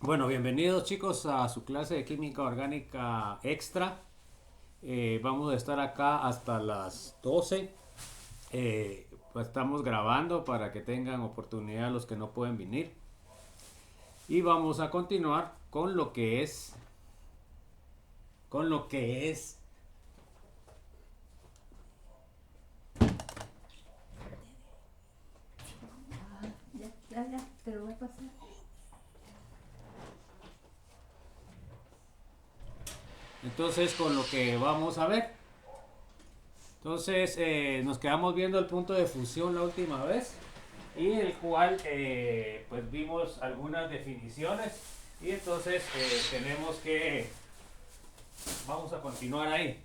Bueno, bienvenidos chicos a su clase de química orgánica extra. Vamos a estar acá hasta las 12. Pues estamos grabando para que tengan oportunidad los que no pueden venir. Y vamos a continuar con lo que es, con lo que es. Ya, te lo voy a pasar. Entonces, con lo que vamos a ver. Entonces, nos quedamos viendo el punto de fusión la última vez. Y el cual pues vimos algunas definiciones y entonces tenemos que vamos a continuar ahí.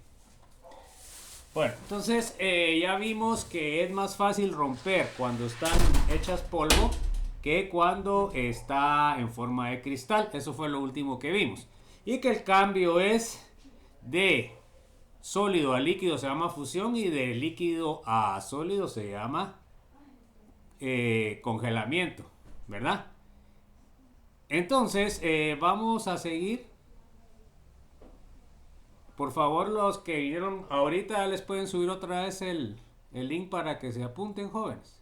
Bueno, entonces ya vimos que es más fácil romper cuando están hechas polvo que cuando está en forma de cristal. Eso fue lo último que vimos. Y que el cambio es de sólido a líquido se llama fusión y de líquido a sólido se llama congelamiento, ¿verdad? Entonces, vamos a seguir. Por favor, los que vieron ahorita les pueden subir otra vez el link para que se apunten, jóvenes.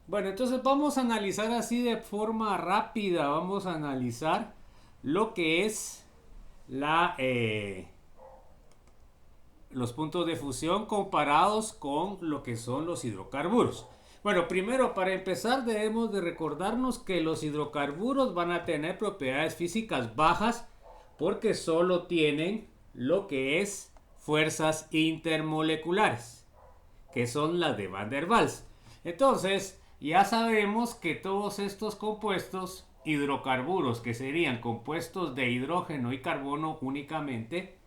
Bueno, entonces vamos a analizar así de forma rápida. Vamos a analizar lo que es la, los puntos de fusión comparados con lo que son los hidrocarburos. Bueno, primero para empezar debemos de recordarnos que los hidrocarburos van a tener propiedades físicas bajas porque solo tienen lo que es fuerzas intermoleculares, que son las de Van der Waals. Entonces, ya sabemos que todos estos compuestos hidrocarburos, que serían compuestos de hidrógeno y carbono únicamente,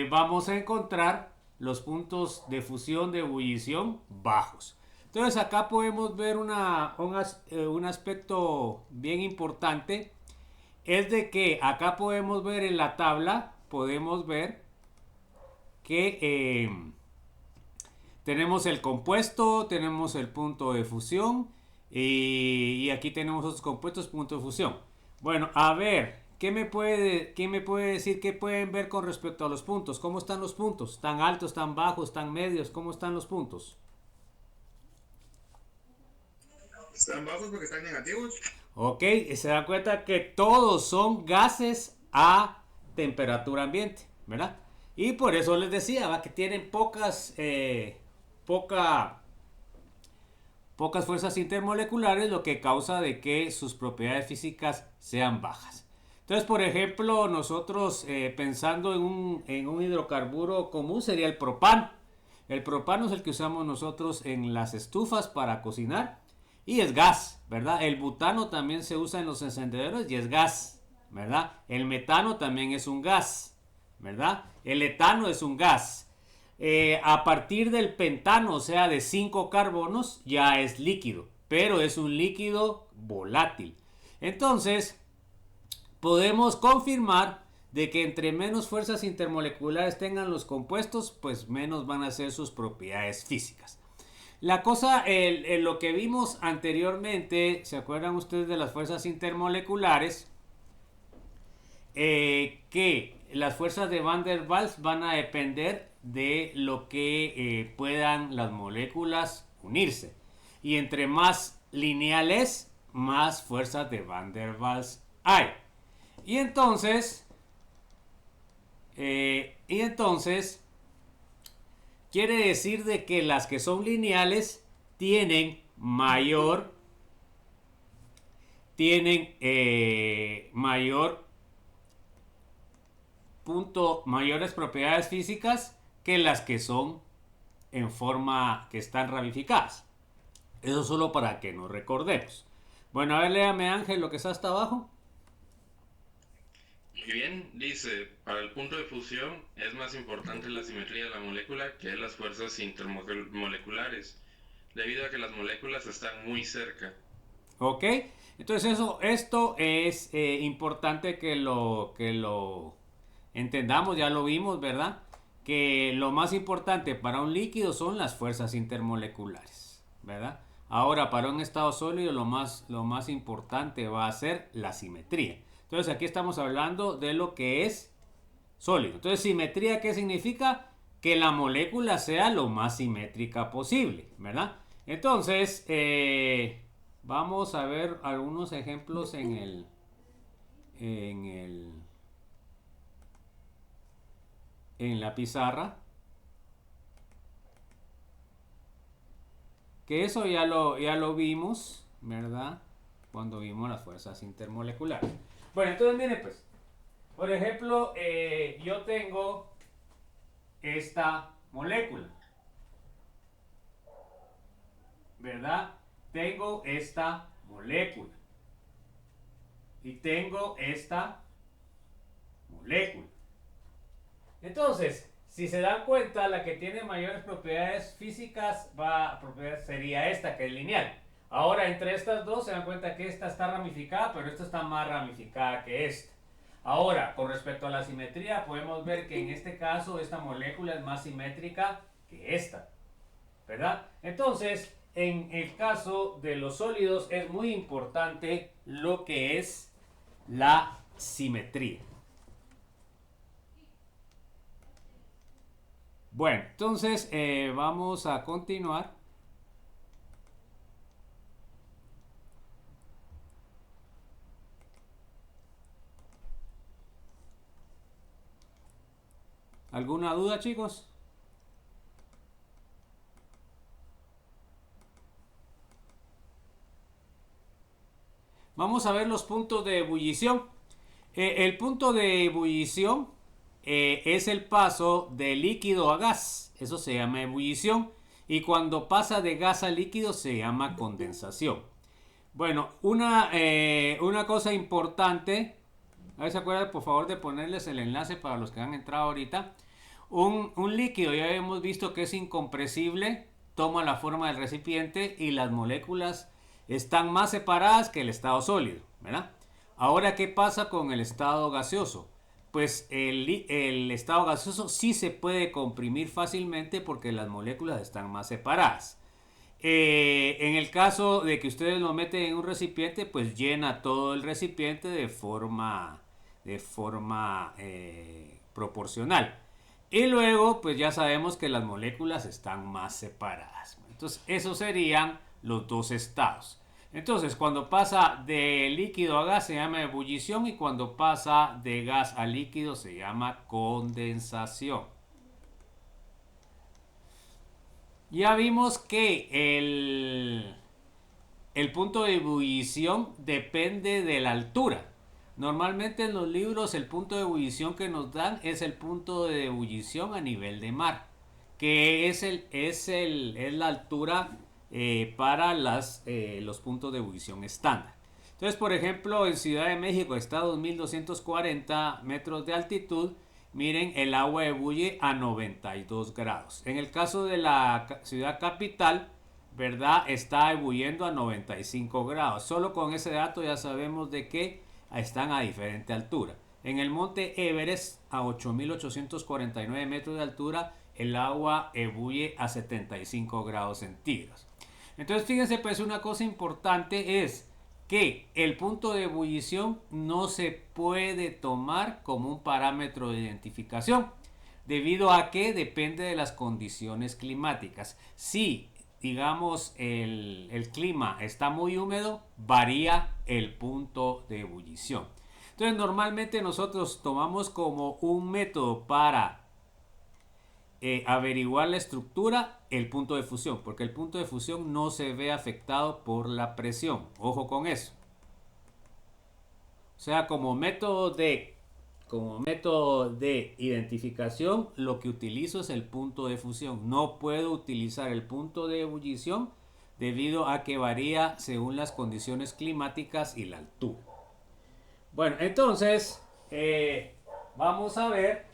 vamos a encontrar los puntos de fusión de ebullición bajos. Entonces acá podemos ver un aspecto bien importante. Es de que acá podemos ver en la tabla, podemos ver que tenemos el compuesto, tenemos el punto de fusión y aquí tenemos otros compuestos, punto de fusión. Bueno, a ver, qué me puede decir qué pueden ver con respecto a los puntos? ¿Cómo están los puntos? ¿Están altos, están bajos, están medios? ¿Cómo están los puntos? Están bajos porque están negativos. Ok, se da cuenta que todos son gases a temperatura ambiente, ¿verdad? Y por eso les decía, ¿va? Que tienen poca, pocas fuerzas intermoleculares, lo que causa de que sus propiedades físicas sean bajas. Entonces, por ejemplo, nosotros pensando en un hidrocarburo común sería el propano. El propano es el que usamos nosotros en las estufas para cocinar y es gas, ¿verdad? El butano también se usa en los encendedores y es gas, ¿verdad? El metano también es un gas, ¿verdad? El etano es un gas. A partir del pentano, o sea, de 5 carbonos, ya es líquido, pero es un líquido volátil. Entonces, podemos confirmar de que entre menos fuerzas intermoleculares tengan los compuestos, pues menos van a ser sus propiedades físicas. La cosa, lo que vimos anteriormente, ¿se acuerdan ustedes de las fuerzas intermoleculares? Que las fuerzas de Van der Waals van a depender de lo que puedan las moléculas unirse. Y entre más lineales, más fuerzas de Van der Waals hay. Y entonces, y entonces quiere decir de que las que son lineales tienen mayor mayores propiedades físicas que las que son en forma que están ramificadas. Eso solo para que nos recordemos. Bueno, a ver, léame Ángel lo que está hasta abajo. Muy bien, dice, para el punto de fusión es más importante la simetría de la molécula que las fuerzas intermoleculares, debido a que las moléculas están muy cerca. ¿Ok? Entonces esto es importante que lo entendamos, ya lo vimos, ¿verdad? Que lo más importante para un líquido son las fuerzas intermoleculares, ¿verdad? Ahora, para un estado sólido, lo más importante va a ser la simetría. Entonces, aquí estamos hablando de lo que es sólido. Entonces, simetría, ¿qué significa? Que la molécula sea lo más simétrica posible, ¿verdad? Entonces, vamos a ver algunos ejemplos en el, en la pizarra. Que eso ya lo vimos, ¿verdad? Cuando vimos las fuerzas intermoleculares. Bueno, entonces miren pues, por ejemplo, yo tengo esta molécula, ¿verdad? Tengo esta molécula y tengo esta molécula. Entonces, si se dan cuenta, la que tiene mayores propiedades físicas sería esta, que es lineal. Ahora, entre estas dos se dan cuenta que esta está ramificada, pero esta está más ramificada que esta. Ahora, con respecto a la simetría, podemos ver que en este caso esta molécula es más simétrica que esta, ¿verdad? Entonces, en el caso de los sólidos es muy importante lo que es la simetría. Bueno, entonces vamos a continuar. ¿Alguna duda, chicos? Vamos a ver los puntos de ebullición. El punto de ebullición es el paso de líquido a gas. Eso se llama ebullición. Y cuando pasa de gas a líquido se llama condensación. Bueno, una cosa importante. A ver, se acuerdan por favor de ponerles el enlace para los que han entrado ahorita. Un líquido ya hemos visto que es incompresible, toma la forma del recipiente y las moléculas están más separadas que el estado sólido, ¿verdad? Ahora, ¿qué pasa con el estado gaseoso? Pues el estado gaseoso sí se puede comprimir fácilmente porque las moléculas están más separadas. En el caso de que ustedes lo meten en un recipiente, pues llena todo el recipiente de forma proporcional. Y luego, pues ya sabemos que las moléculas están más separadas. Entonces, esos serían los dos estados. Entonces, cuando pasa de líquido a gas se llama ebullición y cuando pasa de gas a líquido se llama condensación. Ya vimos que el punto de ebullición depende de la altura. Normalmente en los libros el punto de ebullición que nos dan es el punto de ebullición a nivel de mar, que es la altura para los puntos de ebullición estándar. Entonces, por ejemplo, en Ciudad de México está a 2240 metros de altitud. Miren, el agua ebulle a 92 grados. En el caso de la ciudad capital, ¿verdad? Está ebulliendo a 95 grados. Solo con ese dato ya sabemos de que están a diferente altura. En el monte Everest, a 8.849 metros de altura, el agua ebulle a 75 grados centígrados. Entonces, fíjense, pues una cosa importante es que el punto de ebullición no se puede tomar como un parámetro de identificación, debido a que depende de las condiciones climáticas. Si, digamos, el clima está muy húmedo, varía el punto de ebullición. Entonces, normalmente nosotros tomamos como un método para averiguar la estructura el punto de fusión, porque el punto de fusión no se ve afectado por la presión. Ojo con eso. O sea, como método de identificación, lo que utilizo es el punto de fusión. No puedo utilizar el punto de ebullición debido a que varía según las condiciones climáticas y la altura. Bueno, entonces vamos a ver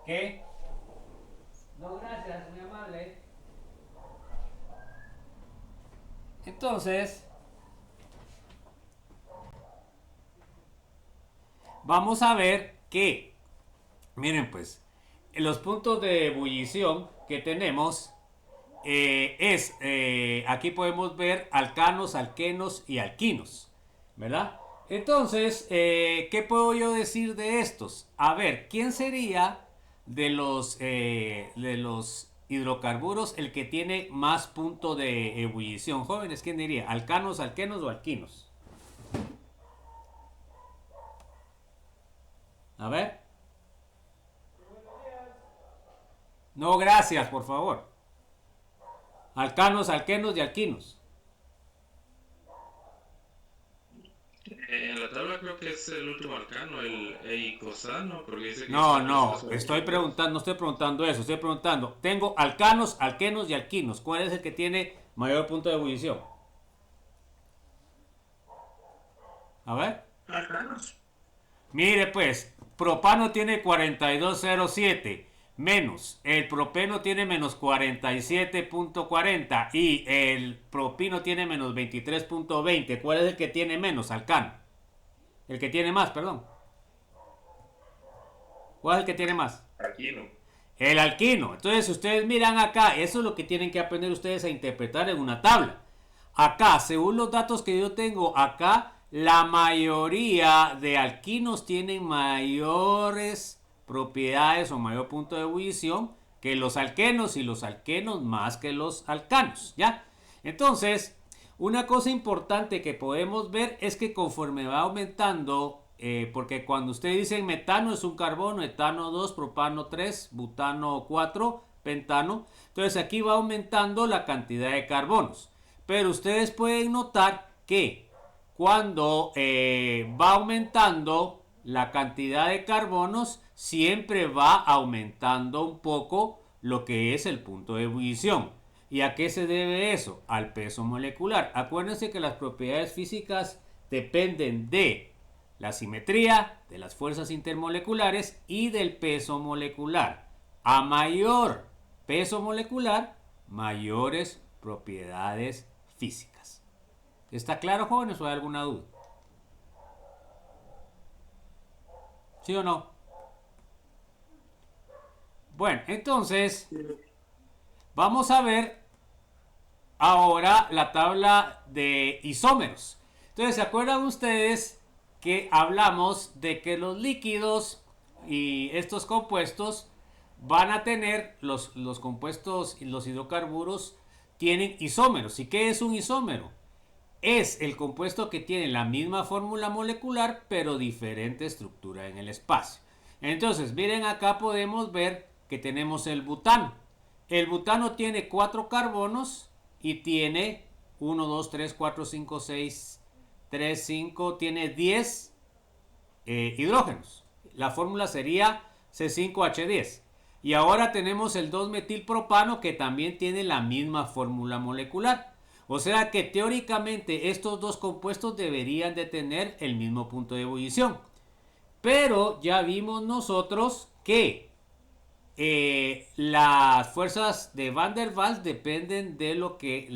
que... No, gracias, muy amable. Entonces, vamos a ver que, miren pues, los puntos de ebullición que tenemos aquí podemos ver alcanos, alquenos y alquinos, ¿verdad? Entonces, ¿qué puedo yo decir de estos? A ver, ¿quién sería de los hidrocarburos el que tiene más punto de ebullición? Jóvenes, ¿quién diría? ¿Alcanos, alquenos o alquinos? A ver. No, gracias, por favor. Alcanos, alquenos y alquinos. En la tabla creo que es el último alcano, el eicosano, porque dice que No, está por no, sobre estoy nosotros. preguntando, no estoy preguntando eso, estoy preguntando, tengo alcanos, alquenos y alquinos. ¿Cuál es el que tiene mayor punto de ebullición? A ver. Alcanos. Mire pues, propano tiene 4207 menos, el propeno tiene menos 47.40 y el propino tiene menos 23.20. ¿Cuál es el que tiene menos? Alcano. El que tiene más, perdón. ¿Cuál es el que tiene más? Aquí no. El alquino. Entonces, si ustedes miran acá, eso es lo que tienen que aprender ustedes a interpretar en una tabla. Acá, según los datos que yo tengo acá, la mayoría de alquinos tienen mayores propiedades o mayor punto de ebullición que los alquenos y los alquenos más que los alcanos, ¿ya? Entonces, una cosa importante que podemos ver es que conforme va aumentando, porque cuando ustedes dicen metano es un carbono, etano 2, propano 3, butano 4, pentano, entonces aquí va aumentando la cantidad de carbonos. Pero ustedes pueden notar que cuando va aumentando la cantidad de carbonos, siempre va aumentando un poco lo que es el punto de ebullición. ¿Y a qué se debe eso? Al peso molecular. Acuérdense que las propiedades físicas dependen de la simetría, de las fuerzas intermoleculares y del peso molecular. A mayor peso molecular, mayores propiedades físicas. ¿Está claro, jóvenes, o hay alguna duda? ¿Sí o no? Bueno, entonces vamos a ver ahora la tabla de isómeros. Entonces, ¿se acuerdan ustedes que hablamos de que los líquidos y estos compuestos van a tener, los compuestos y los hidrocarburos tienen isómeros? ¿Y qué es un isómero? Es el compuesto que tiene la misma fórmula molecular pero diferente estructura en el espacio. Entonces, miren, acá podemos ver que tenemos el butano. El butano tiene 4 carbonos y tiene 1, 2, 3, 4, 5, 6, 3, 5, tiene 10 hidrógenos. La fórmula sería C5H10. Y ahora tenemos el 2-metilpropano que también tiene la misma fórmula molecular. O sea que teóricamente estos dos compuestos deberían de tener el mismo punto de ebullición. Pero ya vimos nosotros que las fuerzas de Van der Waals dependen de lo que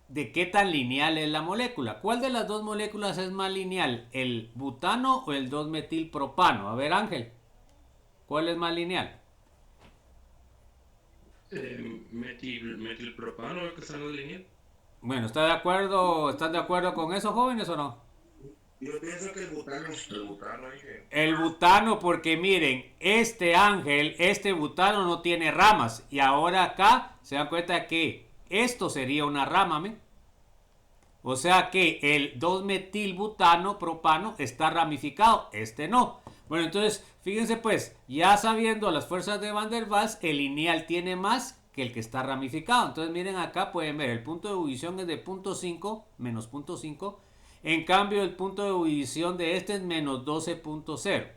de qué tan lineal es la molécula. ¿Cuál de las dos moléculas es más lineal? ¿El butano o el 2-metilpropano? A ver, Ángel, ¿cuál es más lineal? Metilpropano, que está en la línea. Bueno, ¿están de acuerdo con eso, jóvenes, o no? Yo pienso que el butano, dije. El butano, porque miren, este Ángel, este butano no tiene ramas. Y ahora acá se dan cuenta que esto sería una rama, ¿me? O sea que el 2-metilbutano propano está ramificado, este no. Bueno, entonces, fíjense pues, ya sabiendo las fuerzas de Van der Waals, el lineal tiene más que el que está ramificado. Entonces, miren acá, pueden ver, el punto de ebullición es de 0.5, menos 0.5. En cambio, el punto de ebullición de este es menos 12.0.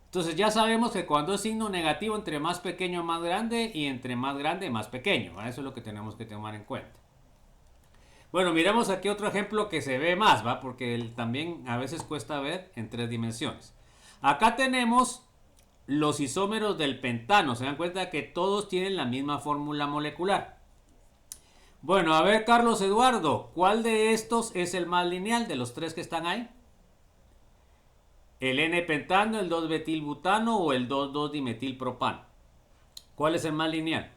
Entonces, ya sabemos que cuando es signo negativo, entre más pequeño más grande, y entre más grande más pequeño. Eso es lo que tenemos que tomar en cuenta. Bueno, miremos aquí otro ejemplo que se ve más, ¿va? Porque también a veces cuesta ver en 3 dimensiones. Acá tenemos los isómeros del pentano. Se dan cuenta que todos tienen la misma fórmula molecular. Bueno, a ver, Carlos Eduardo, ¿cuál de estos es el más lineal de los 3 que están ahí? ¿El N-pentano, el 2-metilbutano o el 2,2-dimetilpropano? ¿Cuál es el más lineal?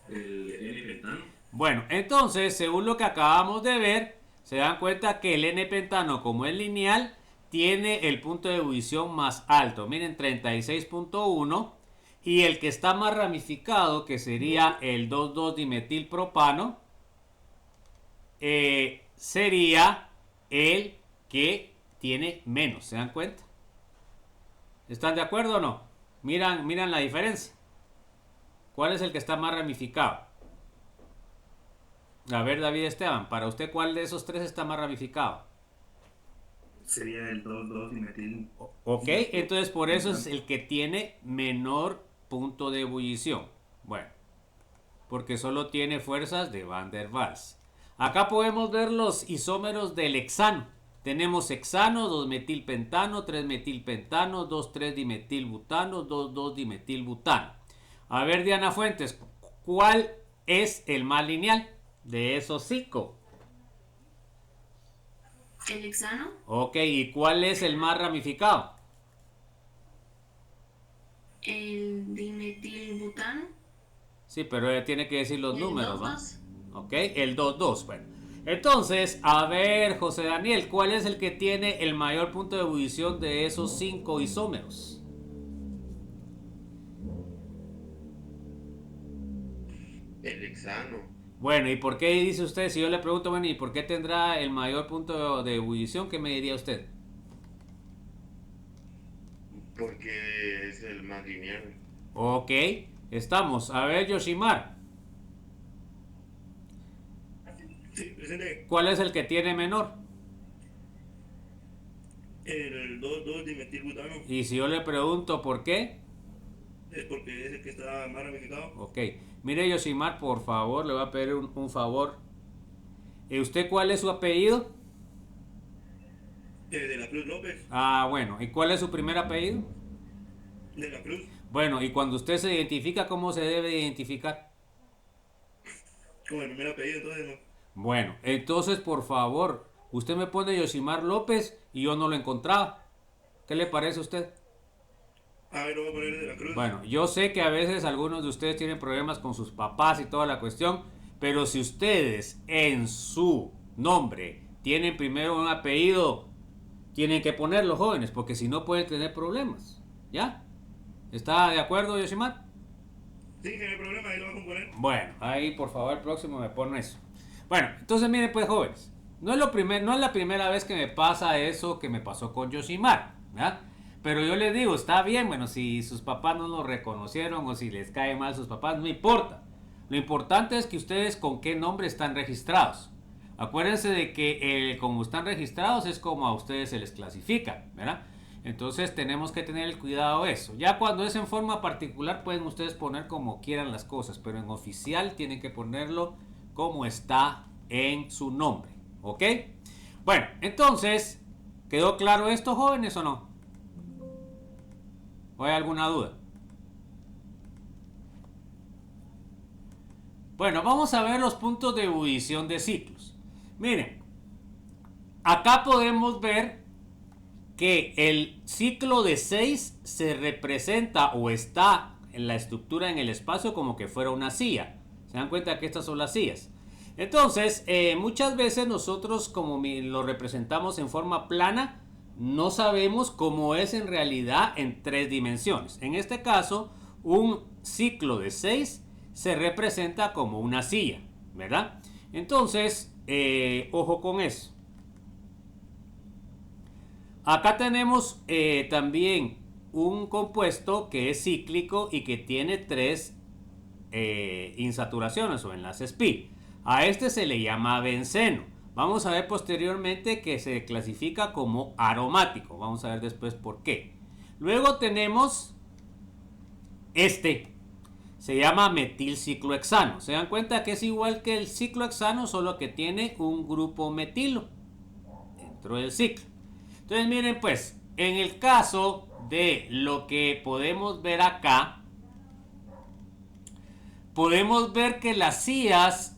El N-pentano. Bueno, entonces, según lo que acabamos de ver, se dan cuenta que el N-pentano, como es lineal, tiene el punto de ebullición más alto. Miren, 36.1. Y el que está más ramificado, que sería el 2,2-dimetilpropano, sería el que tiene menos. ¿Se dan cuenta? ¿Están de acuerdo o no? Miran la diferencia. ¿Cuál es el que está más ramificado? A ver, David Esteban, para usted, ¿cuál de esos tres está más ramificado? Sería el 2,2-dimetil. Ok, entonces por eso es el que tiene menor punto de ebullición. Bueno, porque solo tiene fuerzas de Van der Waals. Acá podemos ver los isómeros del hexano. Tenemos hexano, 2-metilpentano, 3-metilpentano, 2,3-dimetilbutano, 2,2-dimetilbutano. A ver, Diana Fuentes, ¿cuál es el más lineal de esos 5? El hexano. Ok, ¿y cuál es el más ramificado? El dimetilbutano. Sí, pero ella tiene que decir los El números, ¿no? 2,2. Ok, el 2,2. Bueno, entonces, a ver, José Daniel, ¿cuál es el que tiene el mayor punto de ebullición de esos 5 isómeros? El hexano. Bueno, ¿y por qué dice usted? Si yo le pregunto, bueno, ¿y por qué tendrá el mayor punto de ebullición? ¿Qué me diría usted? Porque es el más lineal. Ok, estamos. A ver, Yoshimar, Sí, presente. ¿cuál es el que tiene menor? El 2,2-dimetilbutano Y si yo le pregunto por qué, es porque es el que está más ramificado. ok. Mire, Yoshimar, por favor, le voy a pedir un favor. ¿Usted cuál es su apellido? De la Cruz López. Ah, bueno. ¿Y cuál es su primer apellido? De la Cruz. Bueno, y cuando usted se identifica, ¿cómo se debe identificar? Con el primer apellido, entonces no. Bueno, entonces, por favor, usted me pone Yoshimar López y yo no lo encontraba. ¿Qué le parece a usted? A ver, lo voy a poner de la Cruz. Bueno, yo sé que a veces algunos de ustedes tienen problemas con sus papás y toda la cuestión, pero si ustedes en su nombre tienen primero un apellido, tienen que ponerlo, jóvenes, porque si no pueden tener problemas. ¿Ya? ¿Está de acuerdo, Yoshimar? Sí, que no hay problema, ahí lo vamos a poner. Bueno, ahí por favor el próximo me pone eso. Bueno, entonces miren pues, jóvenes, no es la primera vez que me pasa eso que me pasó con Yoshimar, ¿verdad? Pero yo les digo, está bien, bueno, si sus papás no lo reconocieron o si les cae mal sus papás, no importa. Lo importante es que ustedes con qué nombre están registrados. Acuérdense de que como están registrados es como a ustedes se les clasifica, ¿verdad? Entonces tenemos que tener el cuidado de eso. Ya cuando es en forma particular pueden ustedes poner como quieran las cosas, pero en oficial tienen que ponerlo como está en su nombre, ¿ok? Bueno, entonces, ¿quedó claro esto, jóvenes, o no? ¿O hay alguna duda? Bueno, vamos a ver los puntos de ebullición de ciclos. Miren, acá podemos ver que el ciclo de 6 se representa o está en la estructura en el espacio como que fuera una silla. Se dan cuenta que estas son las sillas. Entonces, muchas veces nosotros como lo representamos en forma plana, no sabemos cómo es en realidad en 3 dimensiones. En este caso, un ciclo de 6 se representa como una silla, ¿verdad? Entonces, ojo con eso. Acá tenemos también un compuesto que es cíclico y que tiene 3 insaturaciones o enlaces pi. A este se le llama benceno. Vamos a ver posteriormente que se clasifica como aromático. Vamos a ver después por qué. Luego tenemos este. Se llama metilciclohexano. Se dan cuenta que es igual que el ciclohexano, solo que tiene un grupo metilo dentro del ciclo. Entonces miren pues, en el caso de lo que podemos ver acá, podemos ver que las sillas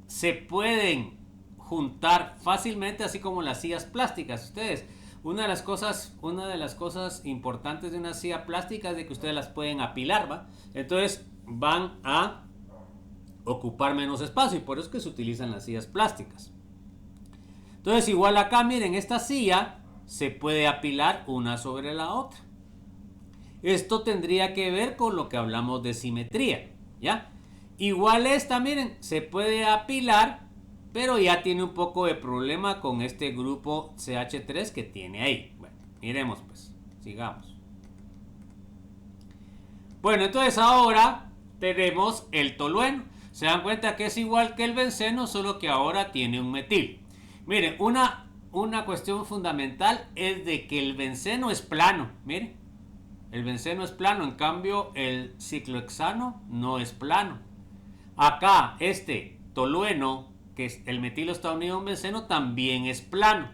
se pueden juntar fácilmente, así como las sillas plásticas. Ustedes Una de las cosas importantes de una silla plástica es de que ustedes las pueden apilar, ¿va? Entonces van a ocupar menos espacio y por eso es que se utilizan las sillas plásticas. Entonces igual acá, miren, esta silla se puede apilar una sobre la otra. Esto tendría que ver con lo que hablamos de simetría, ¿ya? Igual esta, miren, se puede apilar, pero ya tiene un poco de problema con este grupo CH3 que tiene ahí. Bueno, miremos pues, sigamos. Bueno, entonces ahora tenemos el tolueno. Se dan cuenta que es igual que el benceno, solo que ahora tiene un metil. Miren, una cuestión fundamental es de que el benceno es plano. Miren, el benceno es plano, en cambio el ciclohexano no es plano. Acá este tolueno, que es el metilo está unido a un benceno, también es plano.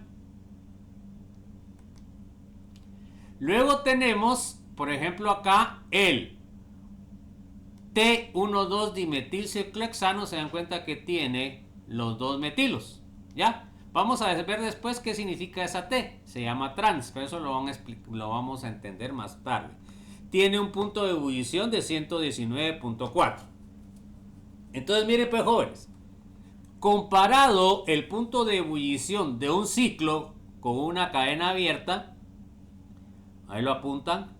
Luego tenemos, por ejemplo, acá el T12 dimetilciclohexano. Se dan cuenta que tiene los dos metilos, ¿ya? Vamos a ver después qué significa esa T. Se llama trans, pero eso lo vamos a entender más tarde. Tiene un punto de ebullición de 119.4. Entonces, miren pues, jóvenes. Comparado el punto de ebullición de un ciclo con una cadena abierta, ahí lo apuntan,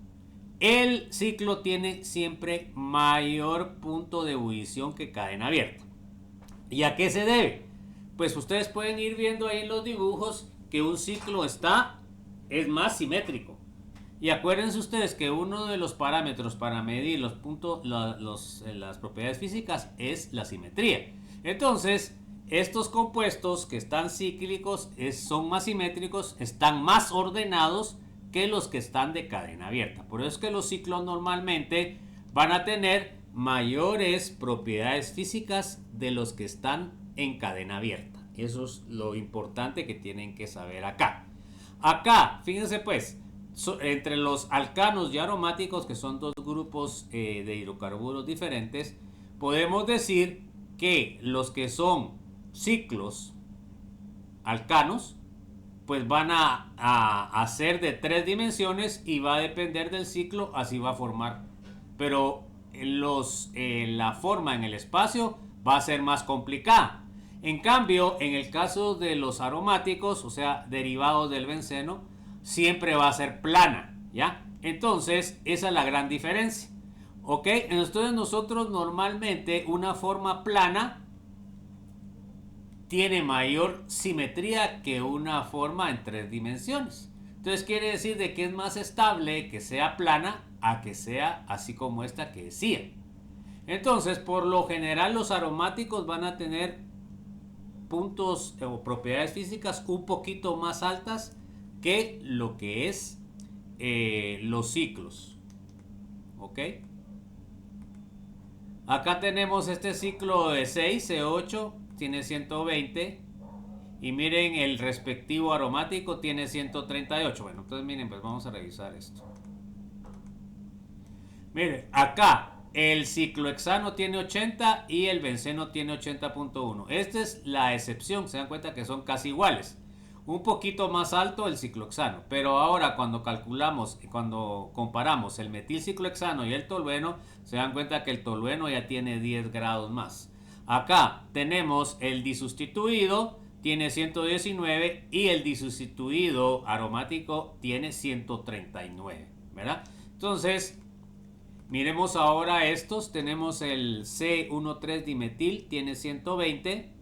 el ciclo tiene siempre mayor punto de ebullición que cadena abierta. ¿Y a qué se debe? Pues ustedes pueden ir viendo ahí en los dibujos que un ciclo es más simétrico. Y acuérdense ustedes que uno de los parámetros para medir los puntos, las propiedades físicas es la simetría. Entonces, estos compuestos que están cíclicos son más simétricos, están más ordenados que los que están de cadena abierta. Por eso es que los ciclos normalmente van a tener mayores propiedades físicas de los que están en cadena abierta. Eso es lo importante que tienen que saber acá. Acá, fíjense pues, entre los alcanos y aromáticos, que son dos grupos de hidrocarburos diferentes, podemos decir que los que son ciclos alcanos, pues van a ser de 3 dimensiones y va a depender del ciclo, así va a formar. Pero la forma en el espacio va a ser más complicada. En cambio, en el caso de los aromáticos, o sea, derivados del benceno, siempre va a ser plana, ¿ya? Entonces, esa es la gran diferencia. ¿Ok? Entonces nosotros normalmente una forma plana tiene mayor simetría que una forma en 3 dimensiones. Entonces quiere decir de que es más estable que sea plana a que sea así como esta que decía. Entonces, por lo general los aromáticos van a tener puntos o propiedades físicas un poquito más altas que lo que es los ciclos. ¿Ok? Acá tenemos este ciclo de 6, C8, tiene 120. Y miren, el respectivo aromático tiene 138. Bueno, entonces miren, pues vamos a revisar esto. Miren, acá el ciclohexano tiene 80 y el benceno tiene 80.1. Esta es la excepción, se dan cuenta que son casi iguales. Un poquito más alto el ciclohexano, pero ahora cuando comparamos el metilciclohexano y el tolueno, se dan cuenta que el tolueno ya tiene 10 grados más. Acá tenemos el disustituido, tiene 119 y el disustituido aromático tiene 139, ¿verdad? Entonces, miremos ahora estos. Tenemos el C13 dimetil, tiene 120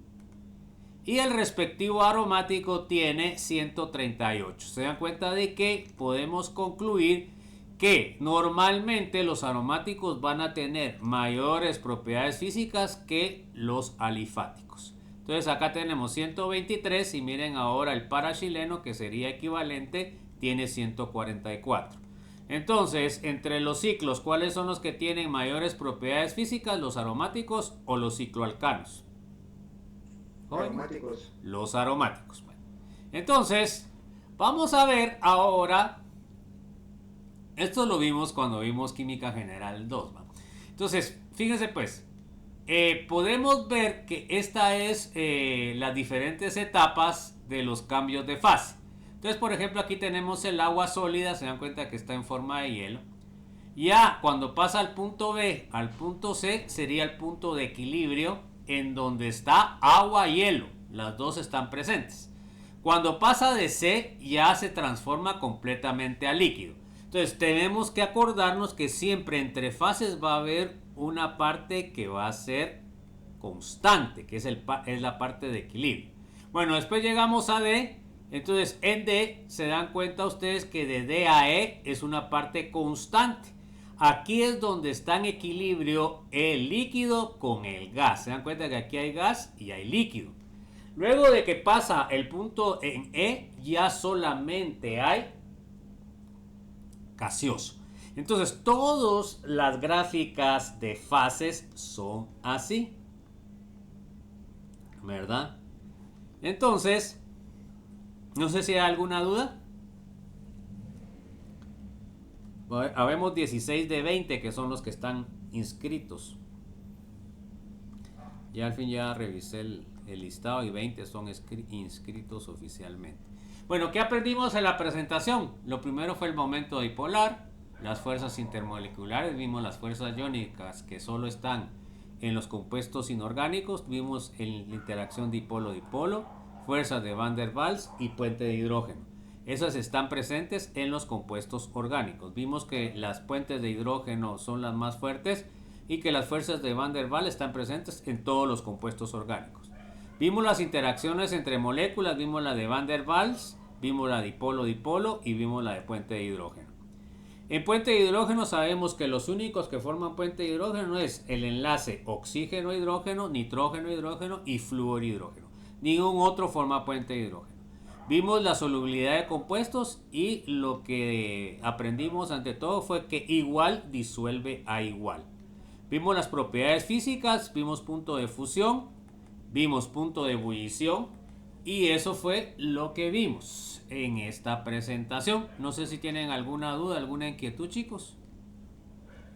y el respectivo aromático tiene 138. Se dan cuenta de que podemos concluir que normalmente los aromáticos van a tener mayores propiedades físicas que los alifáticos. Entonces acá tenemos 123 y miren ahora el parachileno, que sería equivalente, tiene 144. Entonces, entre los ciclos, ¿cuáles son los que tienen mayores propiedades físicas? ¿Los aromáticos o los cicloalcanos? Aromáticos. Los aromáticos. Bueno, entonces, vamos a ver ahora. Esto lo vimos cuando vimos Química General 2. ¿va? Entonces, fíjense pues. Podemos ver que esta es las diferentes etapas de los cambios de fase. Entonces, por ejemplo, aquí tenemos el agua sólida, se dan cuenta que está en forma de hielo. Ya cuando pasa al punto B al punto C sería el punto de equilibrio en donde está agua y hielo. Las dos están presentes. Cuando pasa de C ya se transforma completamente a líquido. Entonces tenemos que acordarnos que siempre entre fases va a haber una parte que va a ser constante, que es la parte de equilibrio. Bueno, después llegamos a D. Entonces en D se dan cuenta ustedes que de D a E es una parte constante. Aquí es donde está en equilibrio el líquido con el gas. Se dan cuenta que aquí hay gas y hay líquido. Luego de que pasa el punto en E, ya solamente hay gaseoso. Entonces, todas las gráficas de fases son así. ¿Verdad? Entonces, no sé si hay alguna duda. Habemos 16 de 20 que son los que están inscritos. Ya al fin ya revisé el listado y 20 son inscritos oficialmente. Bueno, ¿qué aprendimos en la presentación? Lo primero fue el momento dipolar, las fuerzas intermoleculares, vimos las fuerzas iónicas que solo están en los compuestos inorgánicos, vimos la interacción dipolo-dipolo, fuerzas de Van der Waals y puente de hidrógeno. Esas están presentes en los compuestos orgánicos. Vimos que las puentes de hidrógeno son las más fuertes y que las fuerzas de Van der Waals están presentes en todos los compuestos orgánicos. Vimos las interacciones entre moléculas, vimos la de Van der Waals, vimos la dipolo-dipolo y vimos la de puente de hidrógeno. En puente de hidrógeno sabemos que los únicos que forman puente de hidrógeno es el enlace oxígeno-hidrógeno, nitrógeno-hidrógeno y flúor-hidrógeno. Ningún otro forma puente de hidrógeno. Vimos la solubilidad de compuestos y lo que aprendimos ante todo fue que igual disuelve a igual. Vimos las propiedades físicas, vimos punto de fusión, vimos punto de ebullición y eso fue lo que vimos en esta presentación. No sé si tienen alguna duda, alguna inquietud, chicos.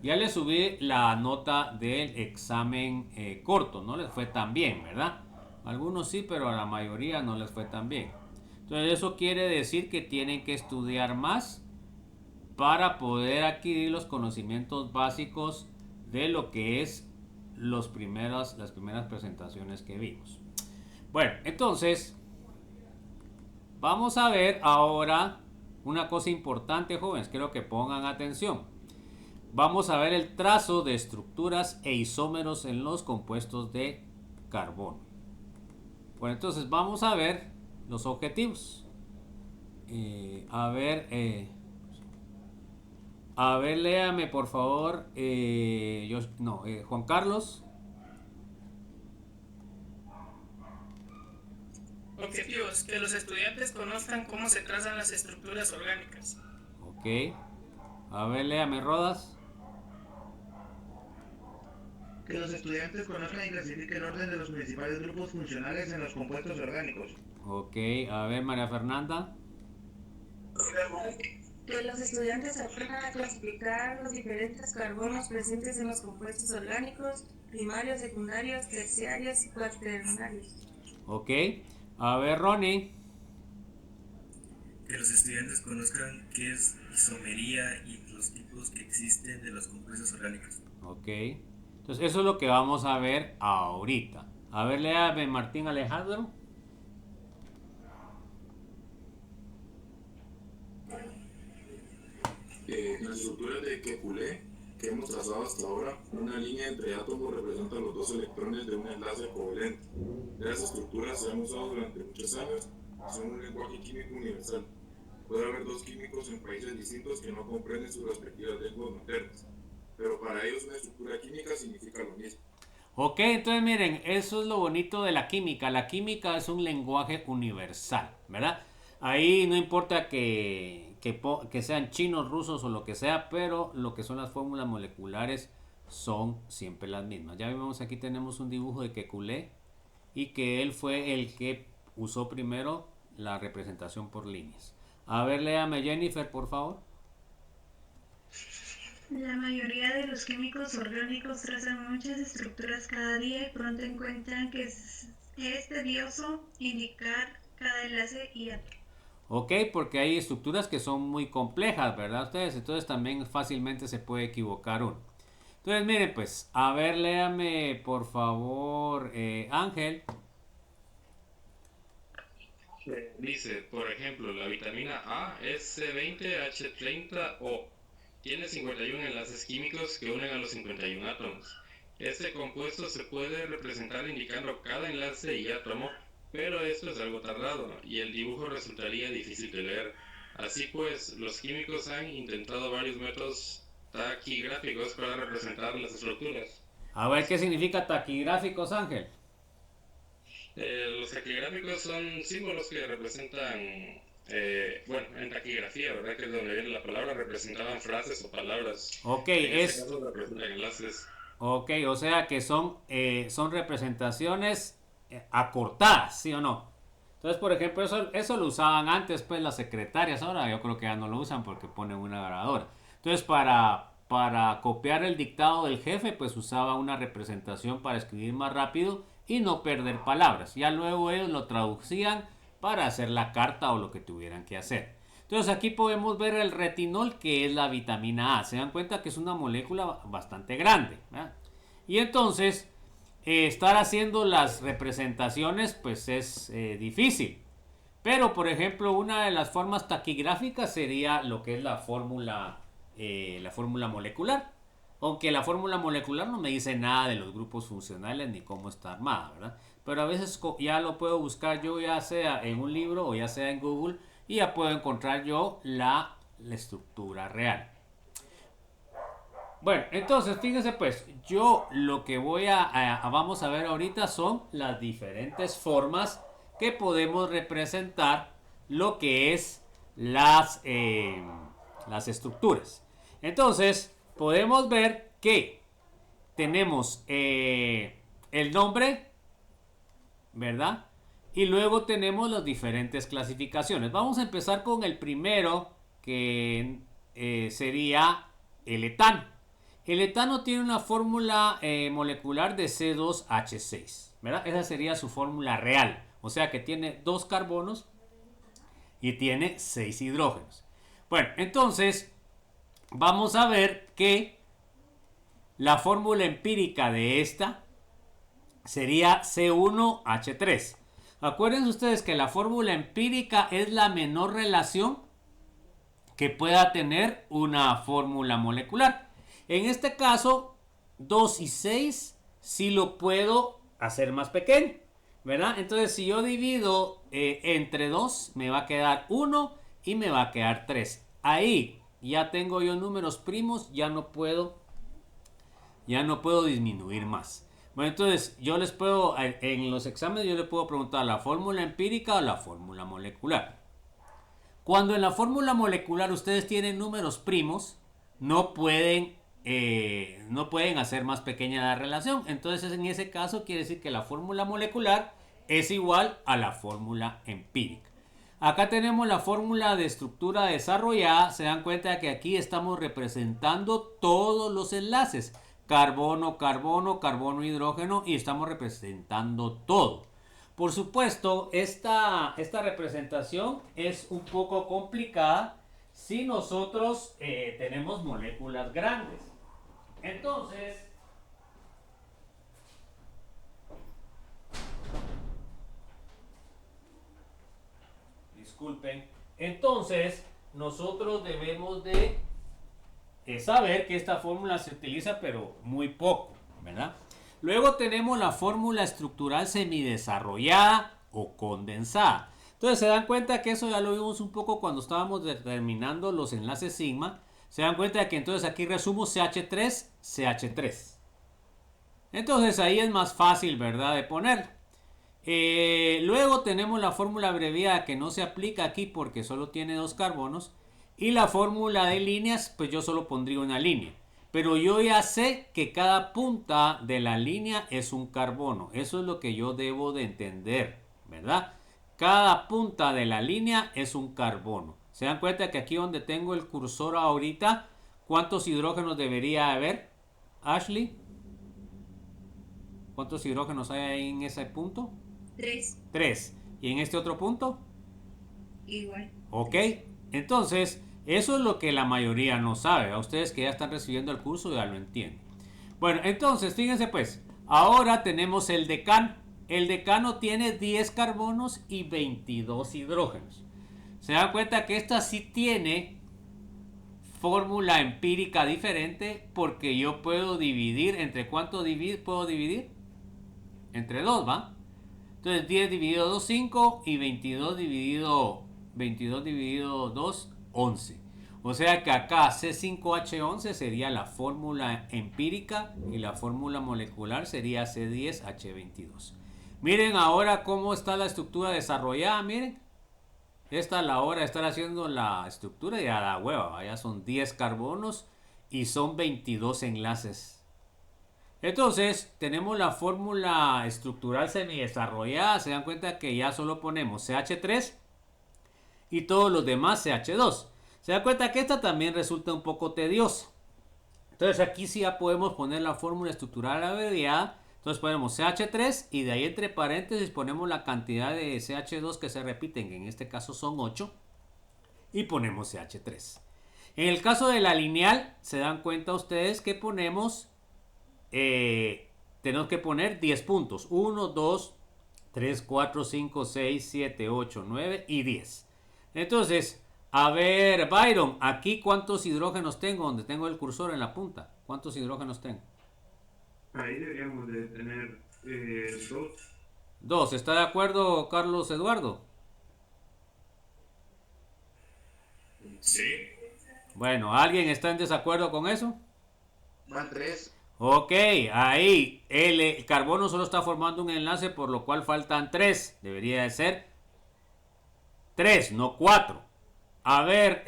Ya les subí la nota del examen corto, no les fue tan bien, ¿verdad? Algunos sí, pero a la mayoría no les fue tan bien. Entonces eso quiere decir que tienen que estudiar más para poder adquirir los conocimientos básicos de lo que es las primeras presentaciones que vimos. Bueno, entonces vamos a ver ahora una cosa importante, jóvenes, quiero que pongan atención. Vamos a ver el trazo de estructuras e isómeros en los compuestos de carbono. Bueno, entonces vamos a ver los objetivos. A ver, léame por favor. Juan Carlos. Objetivos: que los estudiantes conozcan cómo se trazan las estructuras orgánicas. Ok. A ver, léame Rodas. Que los estudiantes conozcan y clasifiquen el orden de los principales grupos funcionales en los compuestos orgánicos. Ok, a ver María Fernanda. Que los estudiantes aprendan a clasificar los diferentes carbonos presentes en los compuestos orgánicos, primarios, secundarios, terciarios y cuaternarios. Ok, a ver Ronnie. Que los estudiantes conozcan qué es isomería y los tipos que existen de los compuestos orgánicos. Ok, entonces eso es lo que vamos a ver ahorita. A ver, léame Martín Alejandro. En las estructuras de Kekulé que hemos trazado hasta ahora, una línea entre átomos representa los dos electrones de un enlace covalente. Estas estructuras se han usado durante muchos años y son un lenguaje químico universal. Puede haber dos químicos en países distintos que no comprenden sus respectivas lenguas maternas, pero para ellos una estructura química significa lo mismo. Ok, entonces miren, eso es lo bonito de la química. La química es un lenguaje universal, ¿verdad? Ahí no importa que sean chinos, rusos o lo que sea, pero lo que son las fórmulas moleculares son siempre las mismas. Ya vemos aquí tenemos un dibujo de Kekulé y que él fue el que usó primero la representación por líneas. A ver, léame Jennifer, por favor. La mayoría de los químicos orgánicos trazan muchas estructuras cada día y pronto encuentran que es tedioso indicar cada enlace y átomo. ¿Ok? Porque hay estructuras que son muy complejas, ¿verdad ustedes? Entonces también fácilmente se puede equivocar uno. Entonces miren pues, a ver, léame por favor, Ángel. Dice, por ejemplo, la vitamina A es C20H30O. Tiene 51 enlaces químicos que unen a los 51 átomos. Este compuesto se puede representar indicando cada enlace y átomo, pero esto es algo tardado y el dibujo resultaría difícil de leer. Así pues, los químicos han intentado varios métodos taquigráficos para representar las estructuras. A ver qué significa taquigráficos, Ángel. Los taquigráficos son símbolos que representan, bueno, en taquigrafía, ¿verdad? Que es donde viene la palabra, representaban frases o palabras. Ok, En este caso representan enlaces. Ok, o sea que son representaciones acortadas, ¿sí o no? Entonces, por ejemplo, eso lo usaban antes, pues, las secretarias. Ahora yo creo que ya no lo usan porque ponen una grabadora. Entonces, para copiar el dictado del jefe, pues usaba una representación para escribir más rápido y no perder palabras. Ya luego ellos lo traducían para hacer la carta o lo que tuvieran que hacer. Entonces aquí podemos ver el retinol, que es la vitamina A. Se dan cuenta que es una molécula bastante grande, ¿verdad? Y entonces estar haciendo las representaciones pues es difícil. Pero por ejemplo una de las formas taquigráficas sería lo que es la fórmula molecular. Aunque la fórmula molecular no me dice nada de los grupos funcionales ni cómo está armada, ¿verdad? Pero a veces ya lo puedo buscar yo, ya sea en un libro o ya sea en Google, y ya puedo encontrar yo la estructura real. Bueno, entonces fíjense pues, yo lo que vamos a ver ahorita son las diferentes formas que podemos representar lo que es las estructuras. Entonces podemos ver que tenemos el nombre, ¿verdad? Y luego tenemos las diferentes clasificaciones. Vamos a empezar con el primero, que sería el etano. El etano tiene una fórmula molecular de C2H6, ¿verdad? Esa sería su fórmula real. O sea que tiene 2 carbonos y tiene 6 hidrógenos. Bueno, entonces vamos a ver que la fórmula empírica de esta sería C1H3. Acuérdense ustedes que la fórmula empírica es la menor relación que pueda tener una fórmula molecular. En este caso, 2 y 6 sí lo puedo hacer más pequeño, ¿verdad? Entonces, si yo divido entre 2, me va a quedar 1 y me va a quedar 3. Ahí ya tengo yo números primos, ya no puedo disminuir más. Bueno, entonces yo les puedo, en los exámenes yo les puedo preguntar la fórmula empírica o la fórmula molecular. Cuando en la fórmula molecular ustedes tienen números primos, no pueden hacer más pequeña la relación. Entonces en ese caso quiere decir que la fórmula molecular es igual a la fórmula empírica. Acá tenemos la fórmula de estructura desarrollada. Se dan cuenta que aquí estamos representando todos los enlaces. Carbono, carbono, carbono, hidrógeno, y estamos representando todo. Por supuesto, esta representación es un poco complicada si nosotros tenemos moléculas grandes. Entonces, disculpen, entonces nosotros debemos de saber que esta fórmula se utiliza pero muy poco, ¿verdad? Luego tenemos la fórmula estructural semidesarrollada o condensada. Entonces se dan cuenta que eso ya lo vimos un poco cuando estábamos determinando los enlaces sigma. Se dan cuenta de que entonces aquí resumo CH3, CH3. Entonces ahí es más fácil, ¿verdad?, de poner. Luego tenemos la fórmula abreviada que no se aplica aquí porque solo tiene 2 carbonos. Y la fórmula de líneas, pues yo solo pondría una línea. Pero yo ya sé que cada punta de la línea es un carbono. Eso es lo que yo debo de entender, ¿verdad? Cada punta de la línea es un carbono. ¿Se dan cuenta que aquí donde tengo el cursor ahorita, cuántos hidrógenos debería haber? Ashley, ¿cuántos hidrógenos hay ahí en ese punto? 3. 3. ¿Y en este otro punto? Igual. ¿Ok? Entonces, eso es lo que la mayoría no sabe. A ustedes que ya están recibiendo el curso ya lo entienden. Bueno, entonces, fíjense pues. Ahora tenemos el decano. El decano tiene 10 carbonos y 22 hidrógenos. Se dan cuenta que esta sí tiene fórmula empírica diferente porque yo puedo dividir. ¿Entre cuánto puedo dividir? Entre 2, ¿va? Entonces 10 dividido 2, 5 y 22 dividido 2, 11. O sea que acá C5H11 sería la fórmula empírica y la fórmula molecular sería C10H22. Miren ahora cómo está la estructura desarrollada, miren. Esta a la hora de estar haciendo la estructura ya da hueva, ya son 10 carbonos y son 22 enlaces. Entonces tenemos la fórmula estructural semidesarrollada, se dan cuenta que ya solo ponemos CH3 y todos los demás CH2. Se dan cuenta que esta también resulta un poco tediosa. Entonces aquí sí ya podemos poner la fórmula estructural abreviada. Entonces ponemos CH3 y de ahí entre paréntesis ponemos la cantidad de CH2 que se repiten, que en este caso son 8, y ponemos CH3. En el caso de la lineal, se dan cuenta ustedes que ponemos, tenemos que poner 10 puntos. 1, 2, 3, 4, 5, 6, 7, 8, 9 y 10. Entonces, a ver, Byron, aquí ¿cuántos hidrógenos tengo? Donde tengo el cursor en la punta. ¿Cuántos hidrógenos tengo? Ahí deberíamos de tener 2. 2. ¿Está de acuerdo, Carlos Eduardo? Sí. Bueno, ¿alguien está en desacuerdo con eso? Van 3. Ok, ahí el carbono solo está formando un enlace, por lo cual faltan 3. Debería de ser 3, no 4. A ver,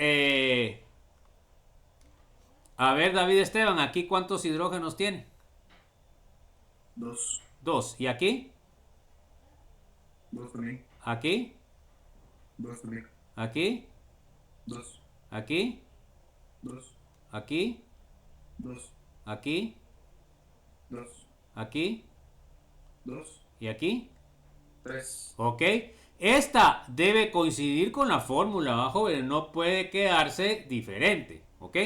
David Esteban, ¿aquí cuántos hidrógenos tiene? 2. 2. ¿Y aquí? 2 también. ¿Aquí? 2 también. ¿Aquí? 2. ¿Aquí? 2. ¿Aquí? 2. ¿Aquí? 2. ¿Aquí? 2. ¿Y aquí? 3. Ok. Esta debe coincidir con la fórmula, ¿va, joven? No puede quedarse diferente. ¿Ok?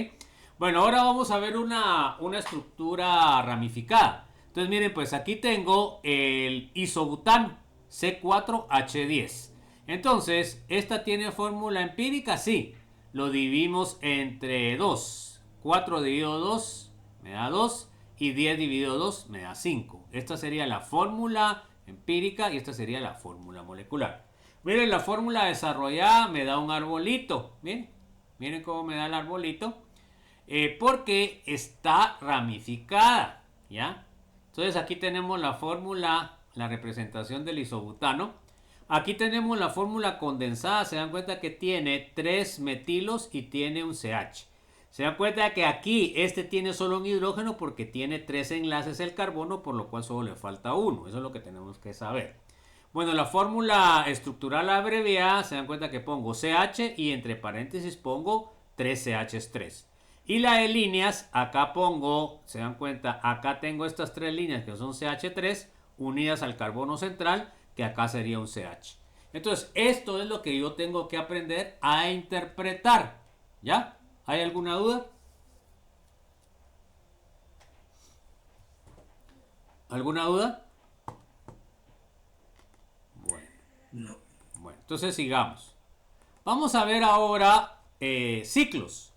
Bueno, ahora vamos a ver una estructura ramificada. Entonces, miren, pues aquí tengo el isobutano, C4H10. Entonces, ¿esta tiene fórmula empírica? Sí. Lo dividimos entre 2. 4 dividido 2 me da 2 y 10 dividido 2 me da 5. Esta sería la fórmula empírica y esta sería la fórmula molecular. Miren, la fórmula desarrollada me da un arbolito. Miren cómo me da el arbolito. Porque está ramificada, ¿ya? Entonces aquí tenemos la fórmula, la representación del isobutano. Aquí tenemos la fórmula condensada. Se dan cuenta que tiene 3 metilos y tiene un CH. Se dan cuenta que aquí este tiene solo un hidrógeno porque tiene 3 enlaces el carbono, por lo cual solo le falta 1. Eso es lo que tenemos que saber. Bueno, la fórmula estructural abreviada, se dan cuenta que pongo CH y entre paréntesis pongo 3 CH3. Y la de líneas, acá pongo, se dan cuenta, acá tengo estas 3 líneas que son CH3 unidas al carbono central, que acá sería un CH. Entonces, esto es lo que yo tengo que aprender a interpretar. ¿Ya? ¿Hay alguna duda? ¿Alguna duda? Bueno. No. Bueno, entonces sigamos. Vamos a ver ahora ciclos.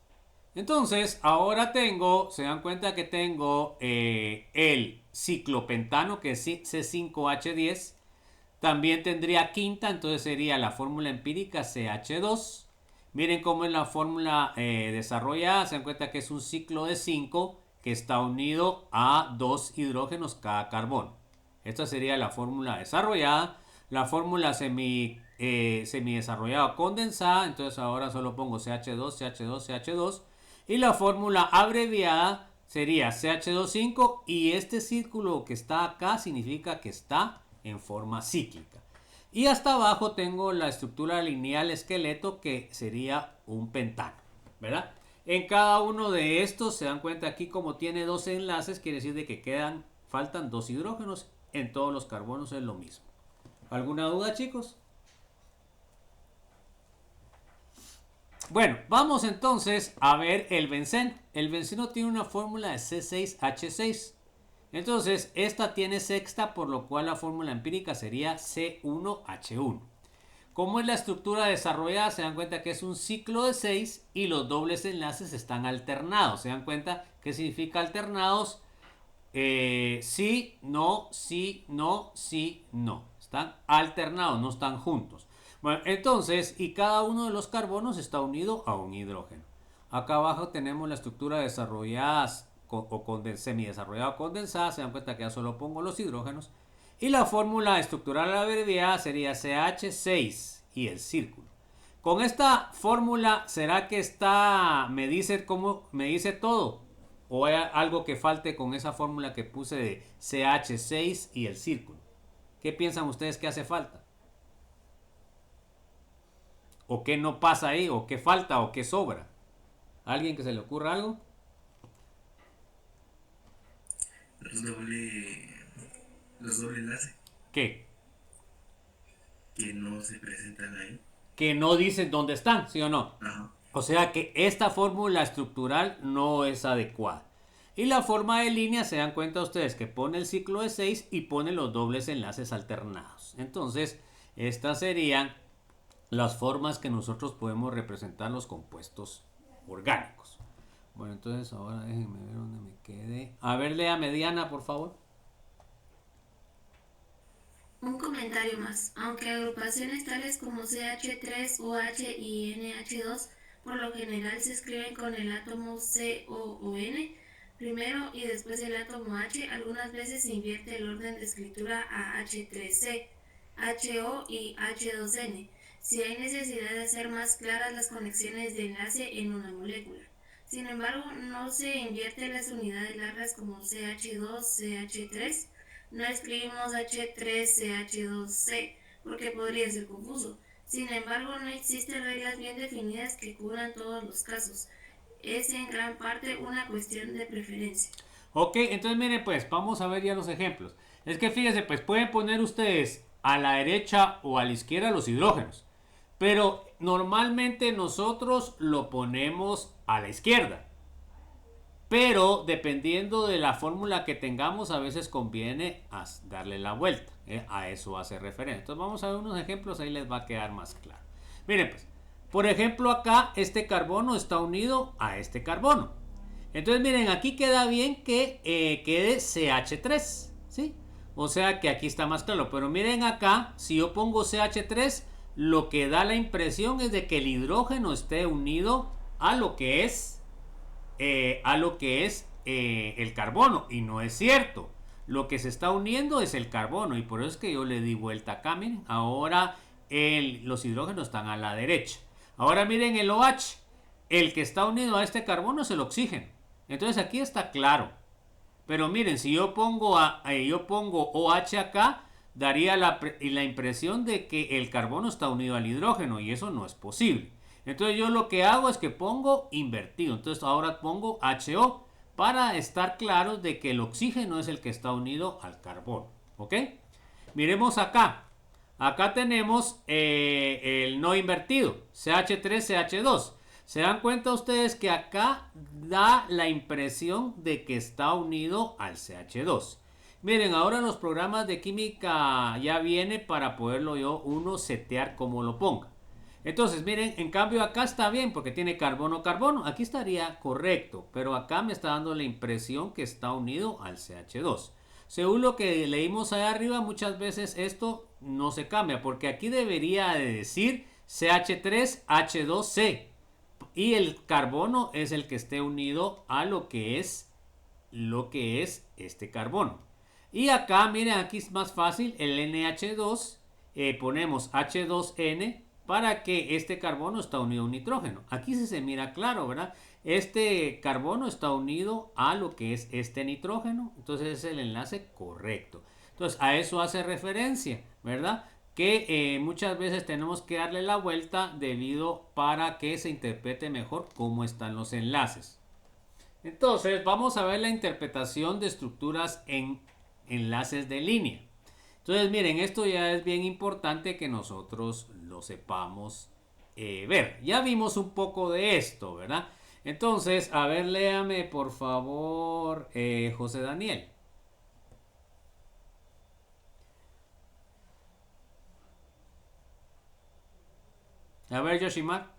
Entonces, ahora tengo, se dan cuenta que tengo el ciclopentano, que es C5H10. También tendría quinta, entonces sería la fórmula empírica CH2. Miren cómo es la fórmula desarrollada. Se dan cuenta que es un ciclo de 5 que está unido a 2 hidrógenos cada carbono. Esta sería la fórmula desarrollada. La fórmula semidesarrollada condensada. Entonces ahora solo pongo CH2, CH2, CH2. Y la fórmula abreviada sería CH25 y este círculo que está acá significa que está en forma cíclica. Y hasta abajo tengo la estructura lineal esqueleto que sería un pentano, ¿verdad? En cada uno de estos se dan cuenta aquí como tiene 2 enlaces, quiere decir de que faltan 2 hidrógenos. En todos los carbonos es lo mismo. ¿Alguna duda, chicos? Bueno, vamos entonces a ver el benceno. El benceno tiene una fórmula de C6H6. Entonces, esta tiene sexta, por lo cual la fórmula empírica sería C1H1. ¿Cómo es la estructura desarrollada? Se dan cuenta que es un ciclo de 6 y los dobles enlaces están alternados. ¿Se dan cuenta qué significa alternados? Sí, no, sí, no, sí, no. Están alternados, no están juntos. Bueno, entonces, y cada uno de los carbonos está unido a un hidrógeno. Acá abajo tenemos la estructura desarrollada semidesarrollada o condensada. Se dan cuenta que ya solo pongo los hidrógenos. Y la fórmula estructural abreviada sería CH6 y el círculo. Con esta fórmula, ¿será que me dice todo? ¿O hay algo que falte con esa fórmula que puse de CH6 y el círculo? ¿Qué piensan ustedes que hace falta? ¿O qué no pasa ahí? ¿O qué falta? ¿O qué sobra? ¿Alguien que se le ocurra algo? Los doble enlaces. ¿Qué? Que no se presentan ahí. Que no dicen dónde están, ¿sí o no? Ajá. O sea que esta fórmula estructural no es adecuada. Y la forma de línea, se dan cuenta ustedes que pone el ciclo de 6 y pone los dobles enlaces alternados. Entonces, estas serían las formas que nosotros podemos representar los compuestos orgánicos. Bueno, entonces ahora déjenme ver dónde me quedé. A ver, léame Diana, por favor. Un comentario más. Aunque agrupaciones tales como CH3OH y NH2 por lo general se escriben con el átomo C o N primero y después el átomo H, algunas veces se invierte el orden de escritura a H3C, HO y H2N, si hay necesidad de hacer más claras las conexiones de enlace en una molécula. Sin embargo, no se invierten las unidades largas como CH2, CH3. No escribimos H3CH2C porque podría ser confuso. Sin embargo, no existen reglas bien definidas que cubran todos los casos. Es en gran parte una cuestión de preferencia. Ok, entonces miren pues, vamos a ver ya los ejemplos. Es que fíjense, pues pueden poner ustedes a la derecha o a la izquierda los hidrógenos. Pero normalmente nosotros lo ponemos a la izquierda. Pero dependiendo de la fórmula que tengamos, a veces conviene darle la vuelta. A eso hace referencia. Entonces vamos a ver unos ejemplos, ahí les va a quedar más claro. Miren pues, por ejemplo acá este carbono está unido a este carbono. Entonces miren, aquí queda bien que quede CH3, ¿sí? O sea que aquí está más claro. Pero miren acá, si yo pongo CH3, lo que da la impresión es de que el hidrógeno esté unido a lo que es el carbono, y no es cierto. Lo que se está uniendo es el carbono, y por eso es que yo le di vuelta acá. Miren, ahora los hidrógenos están a la derecha. Ahora miren el OH, el que está unido a este carbono es el oxígeno. Entonces aquí está claro. Pero miren, si yo pongo OH acá, daría la impresión de que el carbono está unido al hidrógeno, y eso no es posible. Entonces yo lo que hago es que pongo invertido. Entonces ahora pongo HO para estar claros de que el oxígeno es el que está unido al carbono. ¿Ok? Miremos acá. Acá tenemos el no invertido, CH3CH2. ¿Se dan cuenta ustedes que acá da la impresión de que está unido al CH2? Miren, ahora los programas de química ya viene para poderlo uno setear como lo ponga. Entonces, miren, en cambio acá está bien porque tiene carbono-carbono. Aquí estaría correcto, pero acá me está dando la impresión que está unido al CH2. Según lo que leímos allá arriba, muchas veces esto no se cambia porque aquí debería de decir CH3H2C. Y el carbono es el que esté unido a lo que es este carbono. Y acá, miren, aquí es más fácil, el NH2, ponemos H2N para que este carbono está unido a un nitrógeno. Aquí sí se mira claro, ¿verdad? Este carbono está unido a lo que es este nitrógeno, entonces es el enlace correcto. Entonces a eso hace referencia, ¿verdad? Que muchas veces tenemos que darle la vuelta para que se interprete mejor cómo están los enlaces. Entonces vamos a ver la interpretación de estructuras en enlaces de línea. Entonces miren, esto ya es bien importante que nosotros lo sepamos ver. Ya vimos un poco de esto, ¿verdad? Entonces, a ver, léame por favor, José Daniel. A ver, Yoshimar.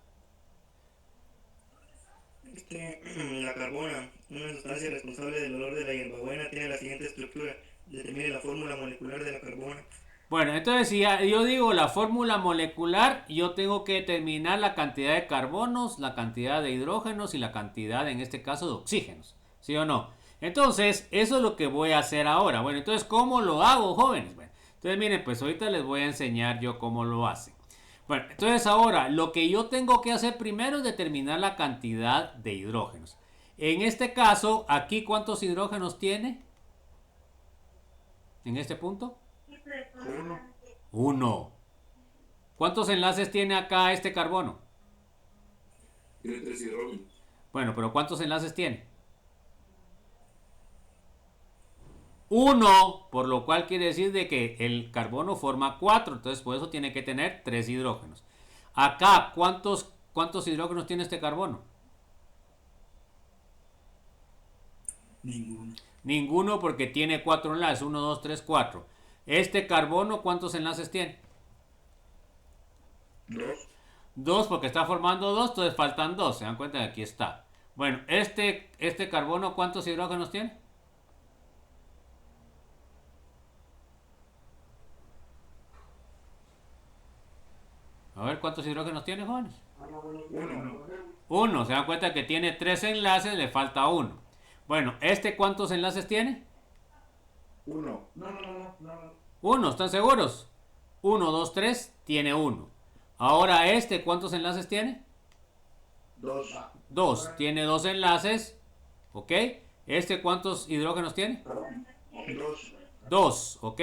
La carbona, una sustancia responsable del olor de la hierbabuena, tiene la siguiente estructura. Determine la fórmula molecular de la carbona. Bueno, entonces si yo digo la fórmula molecular, yo tengo que determinar la cantidad de carbonos, la cantidad de hidrógenos y la cantidad, en este caso, de oxígenos. ¿Sí o no? Entonces, eso es lo que voy a hacer ahora. Bueno, entonces, ¿cómo lo hago, jóvenes? Bueno, entonces, miren, pues ahorita les voy a enseñar yo cómo lo hacen. Bueno, entonces ahora, lo que yo tengo que hacer primero es determinar la cantidad de hidrógenos. En este caso, aquí, ¿cuántos hidrógenos tiene? En este punto. 1. ¿Cuántos enlaces tiene acá este carbono? Tiene 3 hidrógenos. Bueno, pero ¿cuántos enlaces tiene? 1, por lo cual quiere decir de que el carbono forma 4, entonces por eso tiene que tener 3 hidrógenos. Acá, ¿cuántos hidrógenos tiene este carbono? Ninguno. Ninguno, porque tiene 4 enlaces, 1, 2, 3, 4. Este carbono, ¿cuántos enlaces tiene? 2. 2, porque está formando 2, entonces faltan 2, se dan cuenta que aquí está. Bueno, este carbono, ¿cuántos hidrógenos tiene? A ver, ¿cuántos hidrógenos tiene, jóvenes? 1. Se dan cuenta que tiene 3 enlaces, le falta 1. Bueno, ¿este cuántos enlaces tiene? 1. 1, ¿están seguros? 1, 2, 3, tiene 1. Ahora, ¿cuántos enlaces tiene? 2. 2, tiene 2 enlaces. ¿Ok? ¿Cuántos hidrógenos tiene? 2. 2, ¿ok?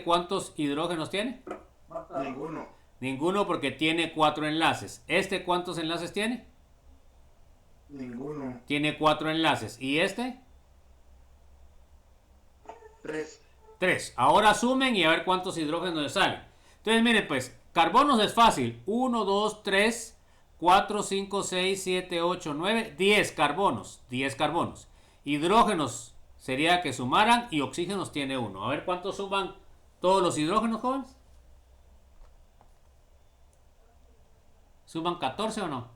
¿Cuántos hidrógenos tiene? Ninguno. Ninguno, porque tiene 4 enlaces. ¿Cuántos enlaces tiene? Ninguno. Tiene 4 enlaces. ¿Y 3. 3. Ahora sumen y a ver cuántos hidrógenos le salen. Entonces, miren, pues, carbonos es fácil. 1, 2, 3, 4, 5, 6, 7, 8, 9, 10 carbonos. 10 carbonos. Hidrógenos sería que sumaran y oxígenos tiene 1. A ver cuántos suman todos los hidrógenos, jóvenes. ¿Suman 14 o no?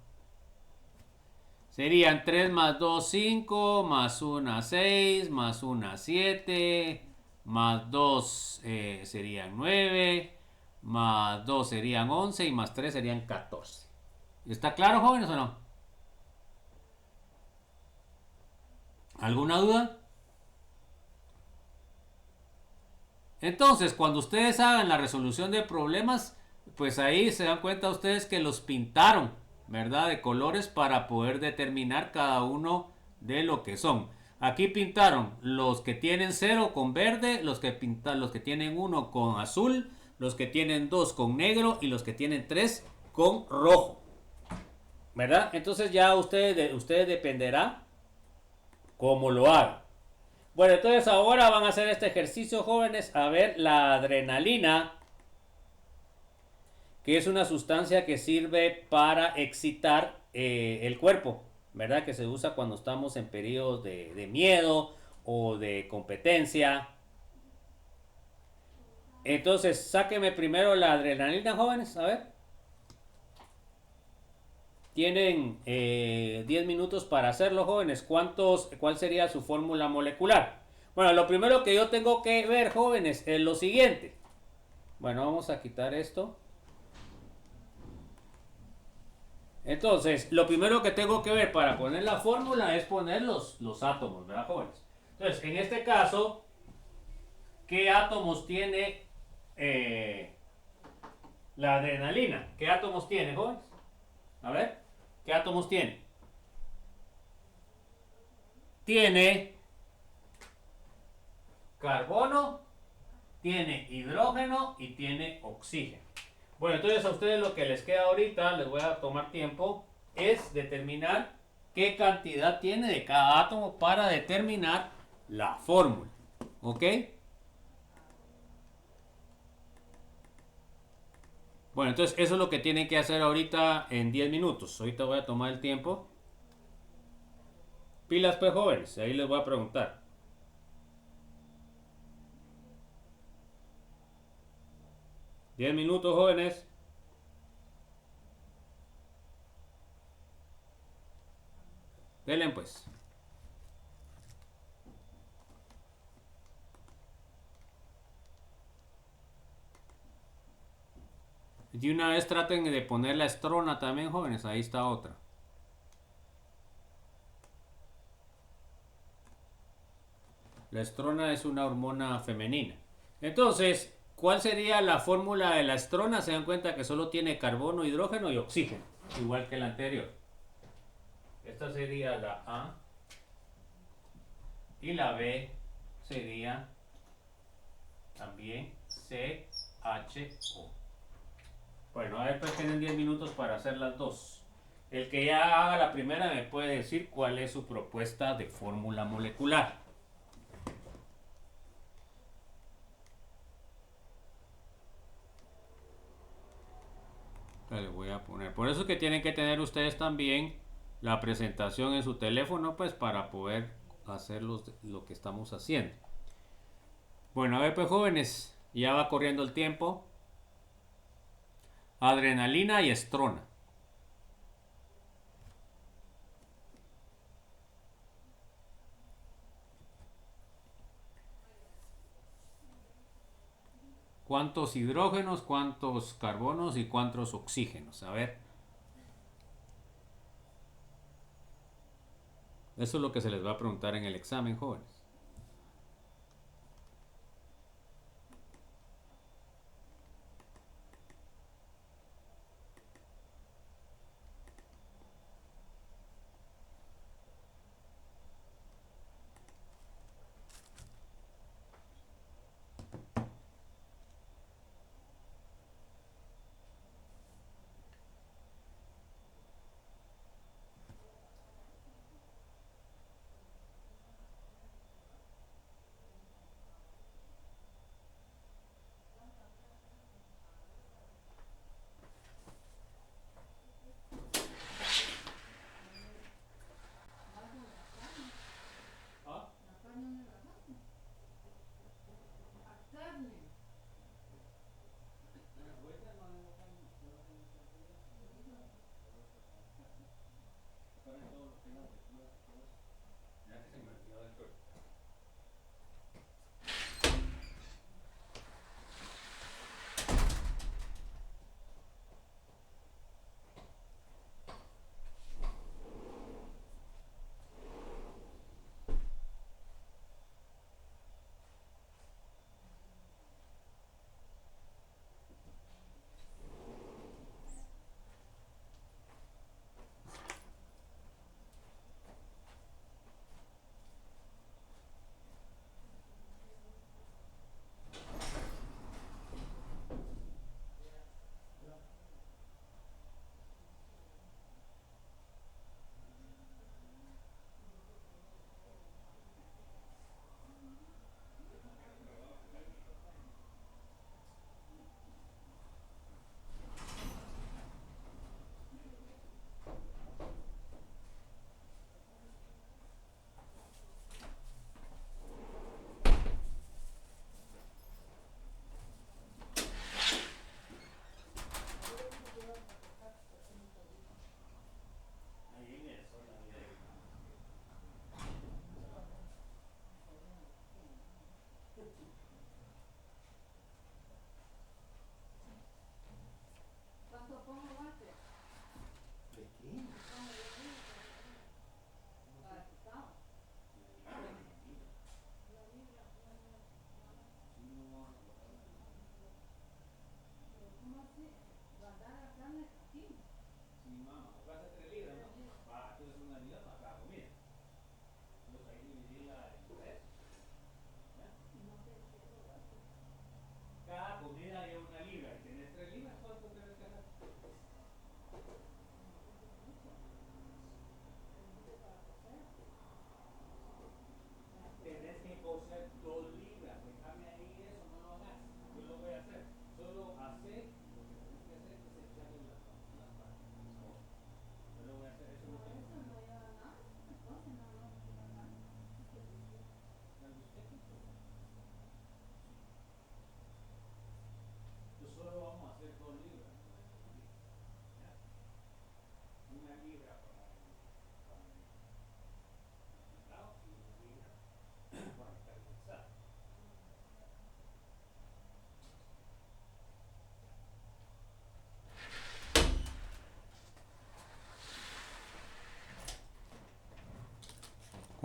Serían 3 más 2, 5, más 1, 6, más 1, 7, más 2 serían 9, más 2 serían 11 y más 3 serían 14. ¿Está claro, jóvenes, o no? ¿Alguna duda? Entonces, cuando ustedes hagan la resolución de problemas, pues ahí se dan cuenta ustedes que los pintaron, ¿verdad? De colores para poder determinar cada uno de lo que son. Aquí pintaron los que tienen 0 con verde, los que tienen 1 con azul, los que tienen 2 con negro y los que tienen 3 con rojo. ¿Verdad? Entonces ya ustedes dependerá cómo lo hagan. Bueno, entonces ahora van a hacer este ejercicio, jóvenes. A ver, la adrenalina, que es una sustancia que sirve para excitar el cuerpo, ¿verdad? Que se usa cuando estamos en periodos de miedo o de competencia. Entonces, sáquenme primero la adrenalina, jóvenes, a ver. Tienen 10 minutos para hacerlo, jóvenes. ¿Cuál sería su fórmula molecular? Bueno, lo primero que yo tengo que ver, jóvenes, es lo siguiente. Bueno, vamos a quitar esto. Entonces, lo primero que tengo que ver para poner la fórmula es poner los átomos, ¿verdad, jóvenes? Entonces, en este caso, ¿qué átomos tiene la adrenalina? ¿Qué átomos tiene, jóvenes? A ver, ¿qué átomos tiene? Tiene carbono, tiene hidrógeno y tiene oxígeno. Bueno, entonces a ustedes lo que les queda ahorita, les voy a tomar tiempo, es determinar qué cantidad tiene de cada átomo para determinar la fórmula. ¿Ok? Bueno, entonces eso es lo que tienen que hacer ahorita en 10 minutos. Ahorita voy a tomar el tiempo. Pilas pues jóvenes, ahí les voy a preguntar. ¿10 minutos jóvenes? Denle pues. De una vez traten de poner la estrona también, jóvenes. Ahí está otra. La estrona es una hormona femenina. Entonces, ¿cuál sería la fórmula de la estrona? Se dan cuenta que solo tiene carbono, hidrógeno y oxígeno, igual que la anterior. Esta sería la A. Y la B sería también CHO. Bueno, a ver, pues tienen 10 minutos para hacer las dos. El que ya haga la primera me puede decir cuál es su propuesta de fórmula molecular. Le voy a poner. Por eso es que tienen que tener ustedes también la presentación en su teléfono, pues para poder hacer lo que estamos haciendo. Bueno, a ver, pues jóvenes, ya va corriendo el tiempo. Adrenalina y estrona. ¿Cuántos hidrógenos, cuántos carbonos y cuántos oxígenos? A ver. Eso es lo que se les va a preguntar en el examen, jóvenes.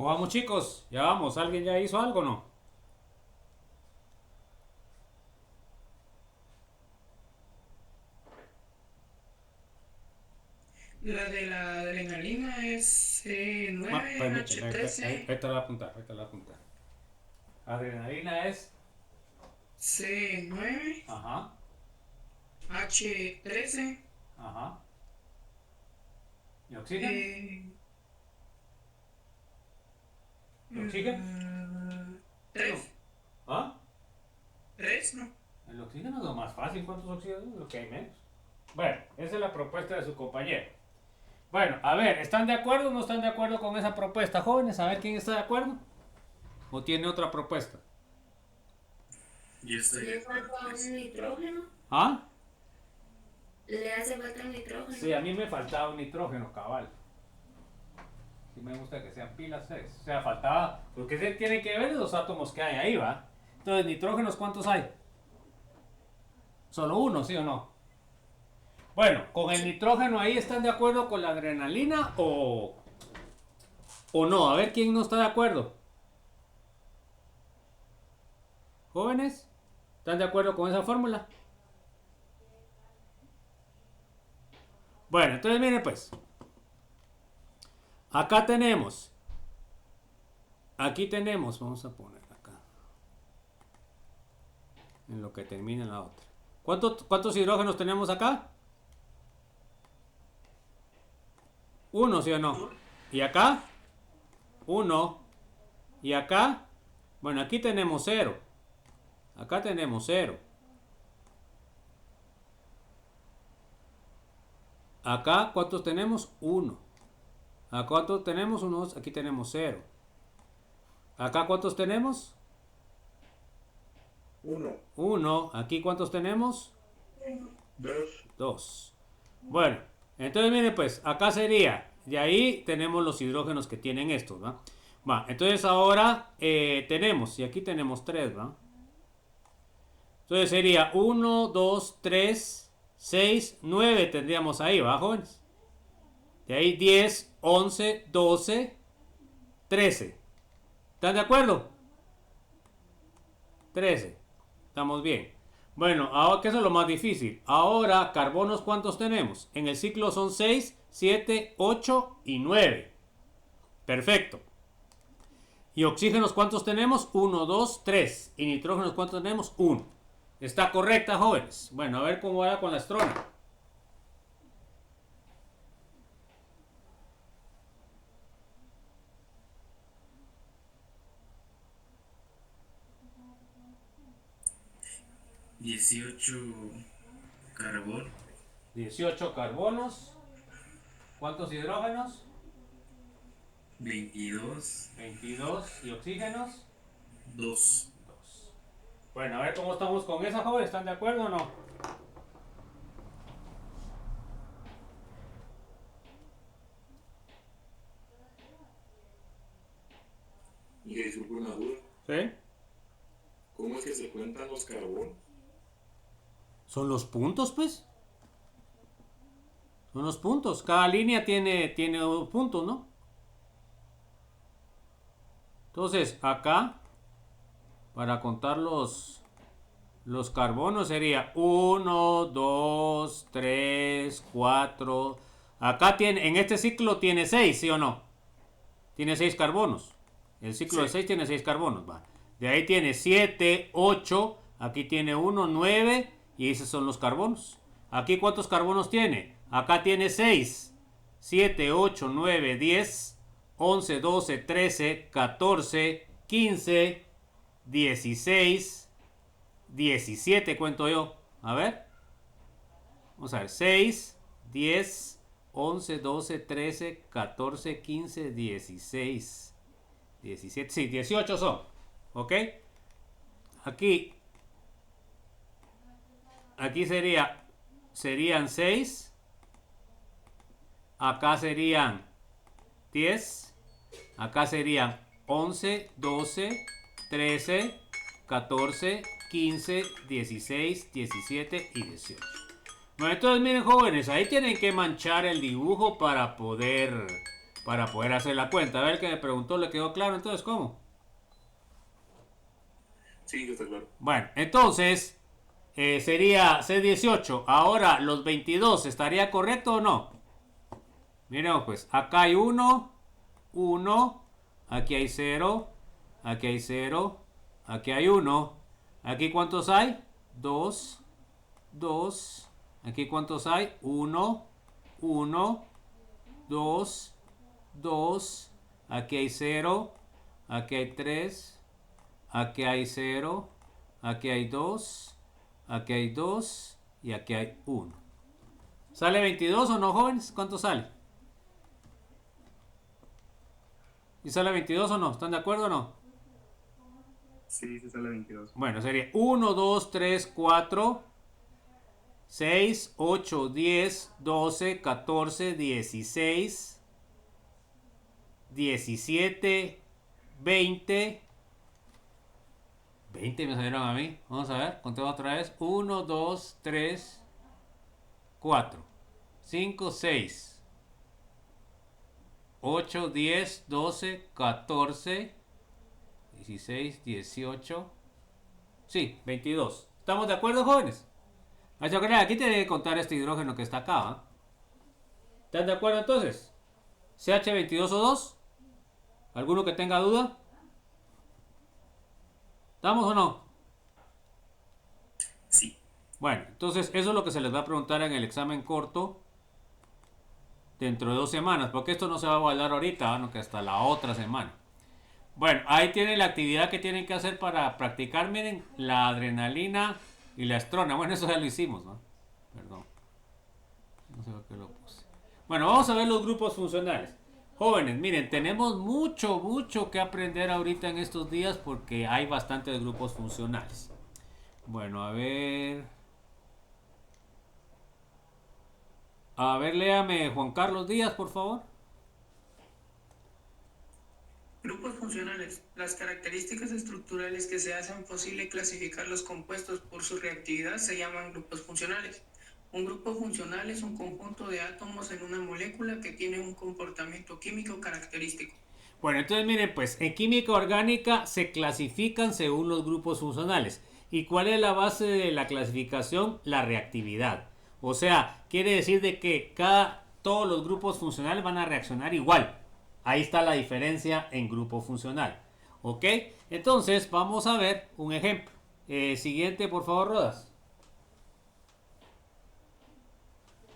¿Cómo vamos, chicos? Ya vamos. ¿Alguien ya hizo algo o no? La de la adrenalina es C9, Permíteme, ahí H13, te la voy a apuntar, ahí te la voy a apuntar. Adrenalina es... C9, Ajá, H13, ajá. ¿Y oxígeno? ¿Y oxígeno? 3. ¿Ah? 3, ¿no? El oxígeno es lo más fácil. ¿Cuántos oxígenos? Lo que hay menos. Bueno, esa es la propuesta de su compañero. Bueno, a ver, ¿están de acuerdo o no están de acuerdo con esa propuesta, jóvenes? A ver quién está de acuerdo. ¿O tiene otra propuesta? Yo estoy. ¿Le falta un nitrógeno? ¿Ah? ¿Le hace falta un nitrógeno? Sí, a mí me faltaba un nitrógeno, cabal. Sí me gusta que sean pilas 6. O sea, faltaba... Porque se tiene que ver los átomos que hay ahí, ¿va? Entonces, ¿nitrógenos cuántos hay? Solo uno, ¿sí o no? Bueno, con el nitrógeno ahí, ¿están de acuerdo con la adrenalina o no? A ver quién no está de acuerdo. ¿Jóvenes? ¿Están de acuerdo con esa fórmula? Bueno, entonces miren pues. Acá tenemos. Aquí tenemos, vamos a poner acá. En lo que termina la otra. ¿Cuántos hidrógenos tenemos acá? Uno, ¿sí o no? ¿Y acá? Uno. ¿Y acá? Bueno, aquí tenemos 0. Acá tenemos 0. Acá, ¿cuántos tenemos? 1. Acá, ¿cuántos tenemos? 1, 2. Aquí tenemos 0. Acá, ¿cuántos tenemos? 1. 1. Aquí, ¿cuántos tenemos? 2. 2. Bueno, entonces miren pues, acá sería, de ahí tenemos los hidrógenos que tienen estos, ¿va? Va, entonces ahora tenemos, y aquí tenemos 3, ¿va? Entonces sería 1, 2, 3, 6, 9 tendríamos ahí, ¿va, jóvenes? De ahí 10, 11, 12, 13. ¿Están de acuerdo? 13. Estamos bien. Bueno, ahora que eso es lo más difícil. Ahora, carbonos, ¿cuántos tenemos? En el ciclo son 6, 7, 8 y 9. Perfecto. ¿Y oxígenos cuántos tenemos? 1, 2, 3. ¿Y nitrógenos cuántos tenemos? 1. Está correcta, jóvenes. Bueno, a ver cómo va con la estrona. $18 carbón. 18 carbonos. ¿Cuántos hidrógenos? 22. 22. ¿Y oxígenos? 2. Bueno, a ver cómo estamos con esa, jóvenes. ¿Están de acuerdo o no? Y disculpe una duda. ¿Sí? ¿Cómo es que se cuentan los carbonos? Son los puntos, pues. Son los puntos. Cada línea tiene puntos, ¿no? Entonces, acá, para contar los carbonos sería 1, 2, 3, 4. Acá tiene, en este ciclo tiene 6, ¿sí o no? Tiene 6 carbonos. El ciclo de 6 tiene 6 carbonos, va. De ahí tiene 7, 8, aquí tiene 1, 9 y esos son los carbonos. Aquí ¿cuántos carbonos tiene? Acá tiene 6, 7, 8, 9, 10, 11, 12, 13, 14, 15, 16, 17 cuento yo. A ver. Vamos a ver. 6, 10, 11, 12, 13, 14, 15, 16, 17. Sí, 18 son. ¿Ok? Aquí serían 6. Acá serían 10. Acá serían 11, 12, 13, 14, 15, 16, 17 y 18. Bueno, entonces miren, jóvenes, ahí tienen que manchar el dibujo para poder para poder hacer la cuenta. A ver, el que me preguntó, ¿le quedó claro entonces cómo? Sí, está claro. Bueno, entonces sería C18. Ahora, los 22, ¿estaría correcto o no? Miremos pues, acá hay 1, 1, aquí hay 0, aquí hay 0, aquí hay 1. ¿Aquí cuántos hay? 2, 2. ¿Aquí cuántos hay? 1, 1, 2, 2. Aquí hay 0, aquí hay 3. Aquí hay 0, aquí hay 2, aquí hay 2 y aquí hay 1. ¿Sale 22 o no, jóvenes? ¿Cuánto sale? ¿Y sale 22 o no? ¿Están de acuerdo o no? Sí, sí sale 22. Bueno, sería 1, 2, 3, 4, 6, 8, 10, 12, 14, 16, 17, 20... 20 me salieron a mí. Vamos a ver, contemos otra vez. 1, 2, 3, 4, 5, 6, 8, 10, 12, 14, 16, 18. Sí, 22. ¿Estamos de acuerdo, jóvenes? Aquí tiene que contar este hidrógeno que está acá. ¿Eh? ¿Están de acuerdo entonces? CH22 o 2. ¿Alguno que tenga duda? ¿Estamos o no? Sí. Bueno, entonces eso es lo que se les va a preguntar en el examen corto dentro de 2 semanas, porque esto no se va a evaluar ahorita, ¿no? Que hasta la otra semana. Bueno, ahí tienen la actividad que tienen que hacer para practicar, miren, la adrenalina y la estrona. Bueno, eso ya lo hicimos, ¿no? Perdón. No sé por qué lo puse. Bueno, vamos a ver los grupos funcionales. Jóvenes, miren, tenemos mucho que aprender ahorita en estos días porque hay bastantes grupos funcionales. Bueno, a ver. A ver, léame Juan Carlos Díaz, por favor. Grupos funcionales. Las características estructurales que se hacen posible clasificar los compuestos por su reactividad se llaman grupos funcionales. Un grupo funcional es un conjunto de átomos en una molécula que tiene un comportamiento químico característico. Bueno, entonces miren, pues en química orgánica se clasifican según los grupos funcionales. ¿Y cuál es la base de la clasificación? La reactividad. O sea, quiere decir de que todos los grupos funcionales van a reaccionar igual. Ahí está la diferencia en grupo funcional. ¿Ok? Entonces vamos a ver un ejemplo. Siguiente, por favor, Rodas.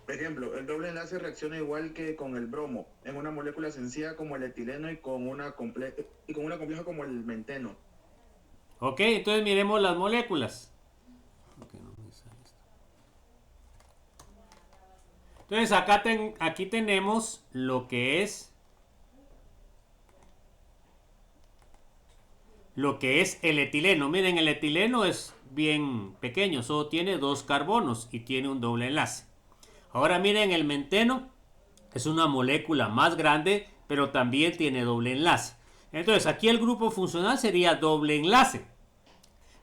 Por ejemplo, el doble enlace reacciona igual que con el bromo, en una molécula sencilla como el etileno y con una compleja como el menteno. Ok, entonces miremos las moléculas. Entonces aquí tenemos lo que es el etileno. Miren, el etileno es bien pequeño, solo tiene 2 carbonos y tiene un doble enlace. Ahora miren, el menteno es una molécula más grande, pero también tiene doble enlace. Entonces aquí el grupo funcional sería doble enlace.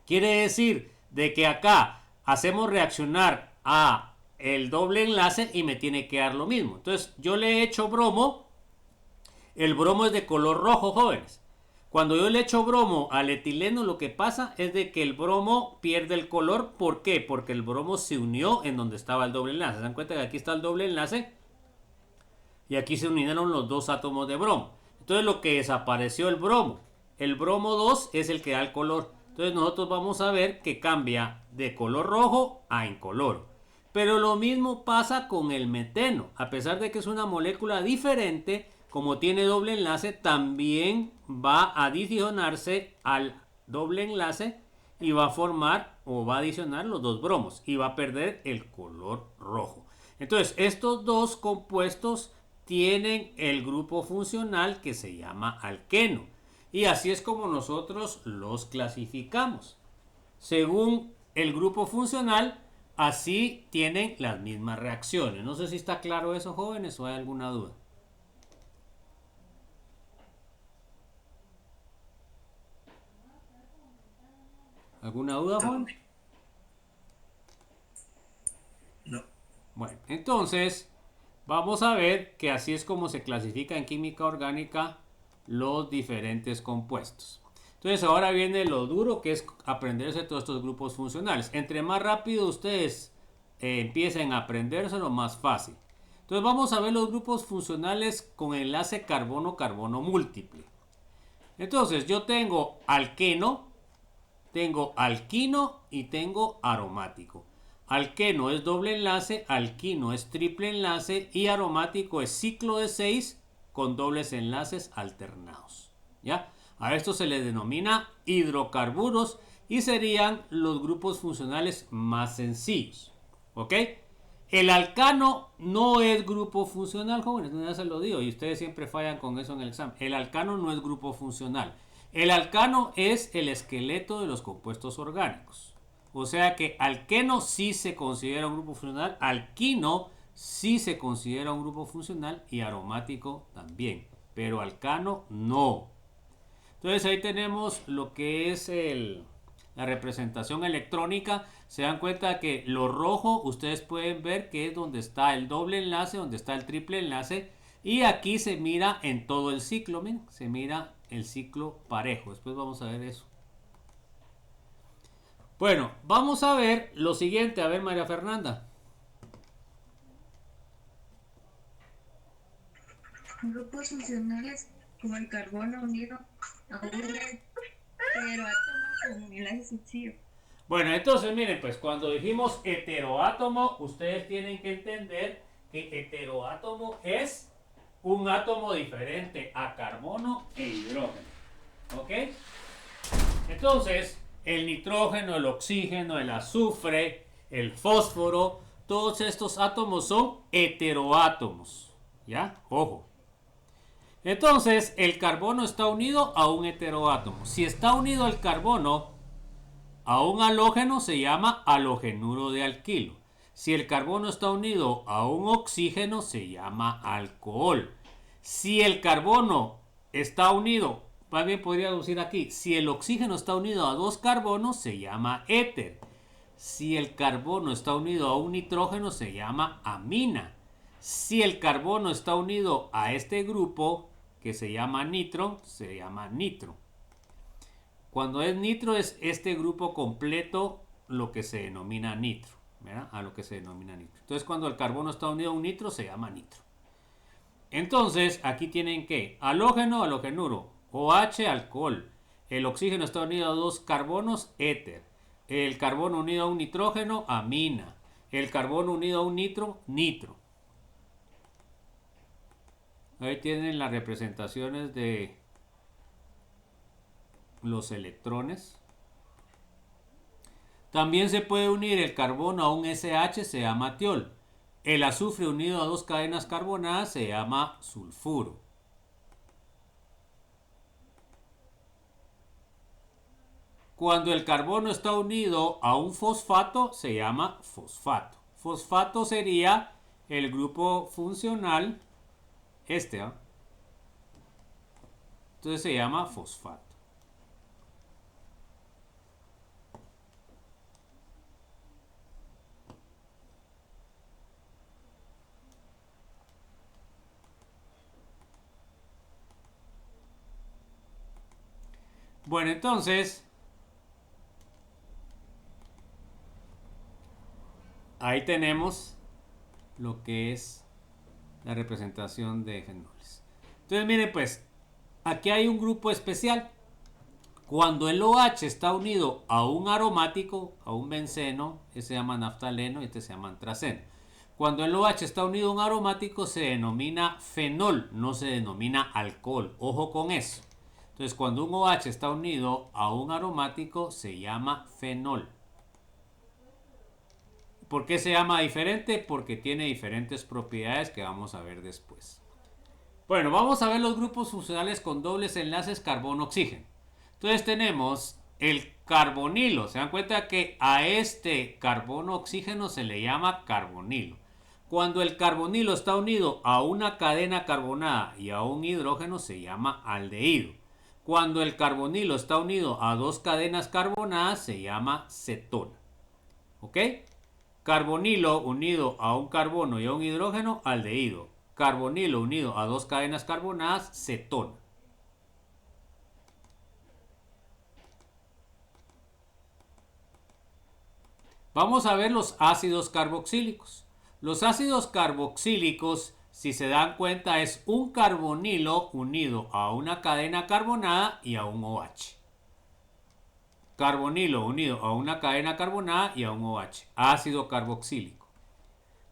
Quiere decir de que acá hacemos reaccionar a el doble enlace y me tiene que dar lo mismo. Entonces yo le he hecho bromo. El bromo es de color rojo, jóvenes. Cuando yo le echo bromo al etileno, lo que pasa es de que el bromo pierde el color. ¿Por qué? Porque el bromo se unió en donde estaba el doble enlace. ¿Se dan cuenta que aquí está el doble enlace? Y aquí se unieron los 2 átomos de bromo. Entonces lo que desapareció el bromo. El bromo 2 es el que da el color. Entonces nosotros vamos a ver que cambia de color rojo a incoloro. Pero lo mismo pasa con el meteno. A pesar de que es una molécula diferente, como tiene doble enlace, también va a adicionarse al doble enlace y va a formar o va a adicionar los 2 bromos y va a perder el color rojo. Entonces, estos 2 compuestos tienen el grupo funcional que se llama alqueno. Y así es como nosotros los clasificamos. Según el grupo funcional, así tienen las mismas reacciones. No sé si está claro eso, jóvenes, o hay alguna duda. ¿Alguna duda, Juan? No. Bueno, entonces vamos a ver que así es como se clasifica en química orgánica los diferentes compuestos. Entonces ahora viene lo duro, que es aprenderse todos estos grupos funcionales. Entre más rápido ustedes empiecen a aprendérselo, más fácil. Entonces vamos a ver los grupos funcionales con enlace carbono-carbono múltiple. Entonces yo tengo alqueno, tengo alquino y tengo aromático. Alqueno es doble enlace, alquino es triple enlace y aromático es ciclo de 6 con dobles enlaces alternados. ¿Ya? A esto se le denomina hidrocarburos y serían los grupos funcionales más sencillos. ¿Ok? El alcano no es grupo funcional, jóvenes, ya se lo digo, y ustedes siempre fallan con eso en el examen. El alcano no es grupo funcional. El alcano es el esqueleto de los compuestos orgánicos. O sea que alqueno sí se considera un grupo funcional, alquino sí se considera un grupo funcional y aromático también, pero alcano no. Entonces ahí tenemos lo que es la representación electrónica. Se dan cuenta que lo rojo ustedes pueden ver que es donde está el doble enlace, donde está el triple enlace. Y aquí se mira en todo el ciclo, miren, se mira el ciclo parejo. Después vamos a ver eso. Bueno, vamos a ver lo siguiente. A ver, María Fernanda. Grupos funcionales como el carbono unido a un heteroátomo con enlace sencillo. Bueno, entonces miren, pues cuando dijimos heteroátomo, ustedes tienen que entender que heteroátomo es un átomo diferente a carbono e hidrógeno. ¿Ok? Entonces, el nitrógeno, el oxígeno, el azufre, el fósforo, todos estos átomos son heteroátomos. ¿Ya? Ojo. Entonces, el carbono está unido a un heteroátomo. Si está unido al carbono a un halógeno, se llama halogenuro de alquilo. Si el carbono está unido a un oxígeno, se llama alcohol. Si el carbono está unido, más bien podría decir aquí, si el oxígeno está unido a dos carbonos, se llama éter. Si el carbono está unido a un nitrógeno, se llama amina. Si el carbono está unido a este grupo, que se llama nitro, se llama nitro. Cuando es nitro es este grupo completo lo que se denomina nitro, ¿verdad? A lo que se denomina nitro. Entonces cuando el carbono está unido a un nitro se llama nitro. Entonces aquí tienen que halógeno, halogenuro, OH, alcohol. El oxígeno está unido a dos carbonos, éter. El carbono unido a un nitrógeno, amina. El carbono unido a un nitro, nitro. Ahí tienen las representaciones de los electrones. También se puede unir el carbono a un SH, se llama tiol. El azufre unido a dos cadenas carbonadas se llama sulfuro. Cuando el carbono está unido a un fosfato se llama fosfato. Fosfato sería el grupo funcional este, ¿eh? Entonces se llama fosfato. Bueno, entonces ahí tenemos lo que es la representación de fenoles. Entonces miren, pues aquí hay un grupo especial. Cuando el OH está unido a un aromático, a un benceno, ese se llama naftaleno y este se llama antraceno. Cuando el OH está unido a un aromático se denomina fenol, no se denomina alcohol. Ojo con eso. Entonces cuando un OH está unido a un aromático se llama fenol. ¿Por qué se llama diferente? Porque tiene diferentes propiedades que vamos a ver después. Bueno, vamos a ver los grupos funcionales con dobles enlaces carbono-oxígeno. Entonces tenemos el carbonilo. Se dan cuenta que a este carbono-oxígeno se le llama carbonilo. Cuando el carbonilo está unido a una cadena carbonada y a un hidrógeno se llama aldehído. Cuando el carbonilo está unido a dos cadenas carbonadas se llama cetona. ¿Ok? Carbonilo unido a un carbono y a un hidrógeno, aldehído. Carbonilo unido a dos cadenas carbonadas, cetona. Vamos a ver los ácidos carboxílicos. Los ácidos carboxílicos, si se dan cuenta, es un carbonilo unido a una cadena carbonada y a un OH. Carbonilo unido a una cadena carbonada y a un OH. Ácido carboxílico.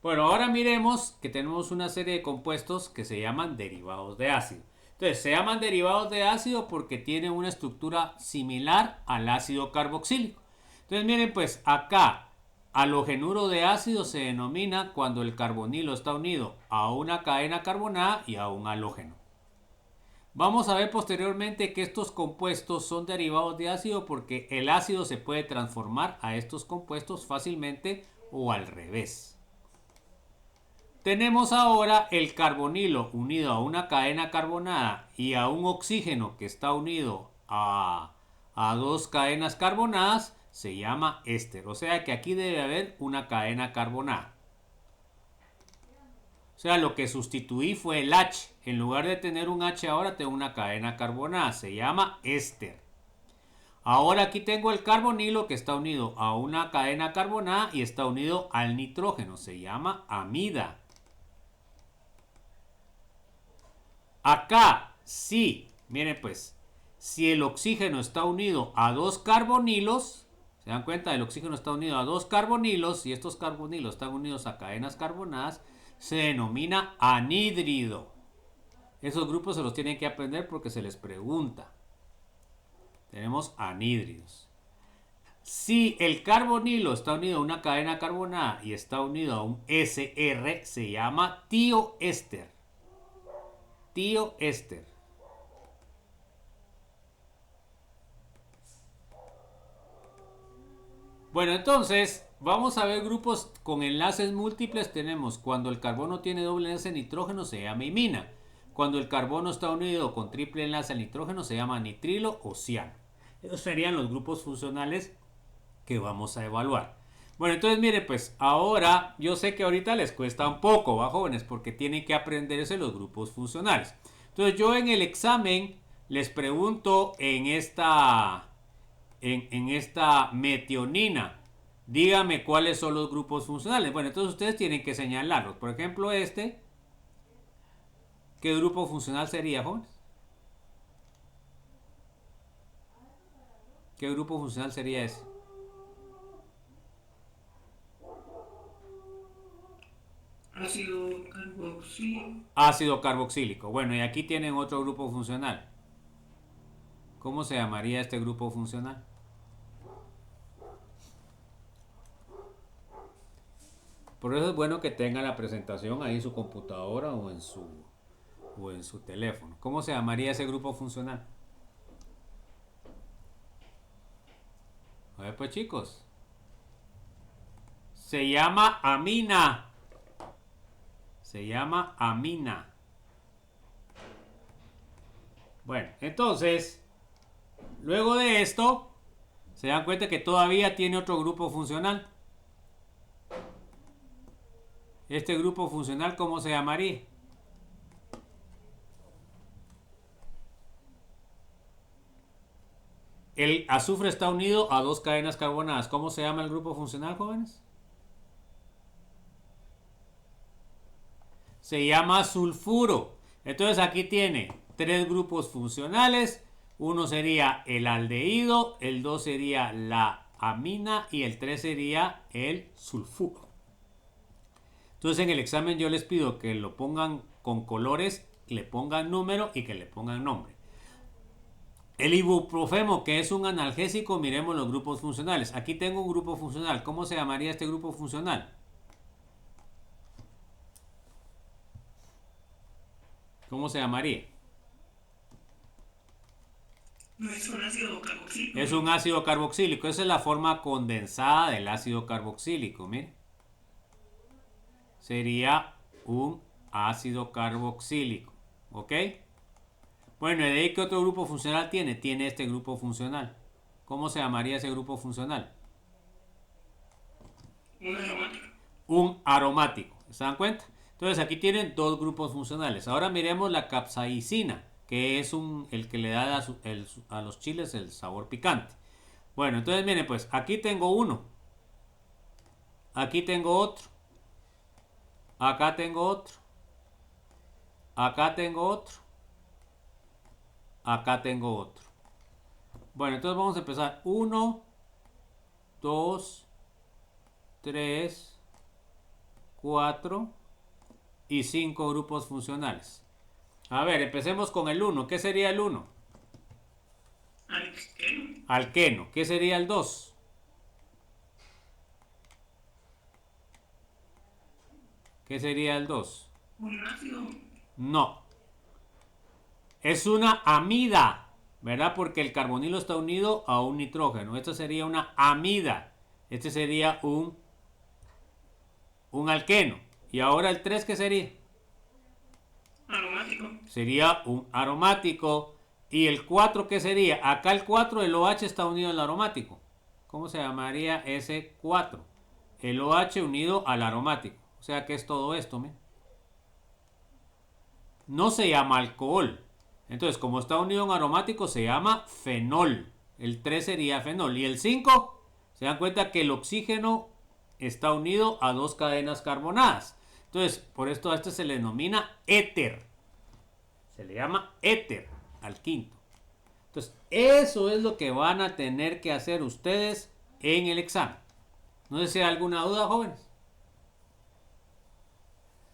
Bueno, ahora miremos que tenemos una serie de compuestos que se llaman derivados de ácido. Entonces, se llaman derivados de ácido porque tienen una estructura similar al ácido carboxílico. Entonces, miren, pues acá, halogenuro de ácido se denomina cuando el carbonilo está unido a una cadena carbonada y a un halógeno. Vamos a ver posteriormente que estos compuestos son derivados de ácido porque el ácido se puede transformar a estos compuestos fácilmente o al revés. Tenemos ahora el carbonilo unido a una cadena carbonada y a un oxígeno que está unido a dos cadenas carbonadas, se llama éster. O sea que aquí debe haber una cadena carbonada. O sea, lo que sustituí fue el H. En lugar de tener un H ahora tengo una cadena carbonada. Se llama éster. Ahora aquí tengo el carbonilo que está unido a una cadena carbonada y está unido al nitrógeno. Se llama amida. Acá sí, miren pues, si el oxígeno está unido a dos carbonilos, se dan cuenta, el oxígeno está unido a dos carbonilos y estos carbonilos están unidos a cadenas carbonadas, se denomina anhídrido. Esos grupos se los tienen que aprender porque se les pregunta. Tenemos anhídridos. Si el carbonilo está unido a una cadena carbonada y está unido a un SR, se llama tioéster. Tioéster. Bueno, entonces vamos a ver grupos con enlaces múltiples. Tenemos cuando el carbono tiene doble enlace nitrógeno se llama imina. Cuando el carbono está unido con triple enlace al nitrógeno se llama nitrilo o ciano. Esos serían los grupos funcionales que vamos a evaluar. Bueno, entonces mire, pues ahora yo sé que ahorita les cuesta un poco, ¿va, jóvenes? Porque tienen que aprenderse los grupos funcionales. Entonces yo en el examen les pregunto en esta metionina, dígame cuáles son los grupos funcionales. Bueno, entonces ustedes tienen que señalarlos. Por ejemplo, ¿qué grupo funcional sería, jóvenes? ¿Qué grupo funcional sería ese? Ácido carboxílico. Ácido carboxílico. Bueno, y aquí tienen otro grupo funcional. ¿Cómo se llamaría este grupo funcional? Por eso es bueno que tengan la presentación ahí en su computadora o en su teléfono. ¿Cómo se llamaría ese grupo funcional? A ver pues, chicos. Se llama amina. Se llama amina. Bueno, entonces, luego de esto, se dan cuenta que todavía tiene otro grupo funcional. Este grupo funcional, ¿cómo se llamaría? El azufre está unido a dos cadenas carbonadas. ¿Cómo se llama el grupo funcional, jóvenes? Se llama sulfuro. Entonces aquí tiene tres grupos funcionales. Uno sería el aldehído, el 2 sería la amina y el 3 sería el sulfuro. Entonces en el examen yo les pido que lo pongan con colores, le pongan número y que le pongan nombre. El ibuprofeno, que es un analgésico, miremos los grupos funcionales. Aquí tengo un grupo funcional. ¿Cómo se llamaría este grupo funcional? ¿Cómo se llamaría? No es un ácido carboxílico. Es un ácido carboxílico. Esa es la forma condensada del ácido carboxílico. Miren. Sería un ácido carboxílico. ¿Ok? Bueno, ¿y de ahí qué otro grupo funcional tiene? Tiene este grupo funcional. ¿Cómo se llamaría ese grupo funcional? Una aromática. un aromático. ¿Se dan cuenta? Entonces aquí tienen dos grupos funcionales. Ahora miremos la capsaicina, que es el que le da a los chiles el sabor picante. Bueno, entonces miren pues, aquí tengo uno. Aquí tengo otro. Acá tengo otro. Acá tengo otro. Acá tengo otro. Bueno, entonces vamos a empezar. 1, 2, 3, 4 y 5 grupos funcionales. A ver, empecemos con el 1. ¿Qué sería el 1? Alqueno. Alqueno. ¿Qué sería el 2? ¿Qué sería el 2? Un ácido. No. Es una amida, ¿verdad? Porque el carbonilo está unido a un nitrógeno. Esto sería una amida. Este sería un alqueno. Y ahora el 3, ¿qué sería? Aromático. Sería un aromático. ¿Y el 4 qué sería? Acá el 4, el OH está unido al aromático. ¿Cómo se llamaría ese 4? El OH unido al aromático. O sea que es todo esto, ¿me? No se llama alcohol. Entonces, como está unido a un aromático, se llama fenol. El 3 sería fenol. ¿Y el 5? Se dan cuenta que el oxígeno está unido a dos cadenas carbonadas. Entonces, por esto a este se le denomina éter. Se le llama éter al quinto. Entonces, eso es lo que van a tener que hacer ustedes en el examen. No sé si hay alguna duda, jóvenes.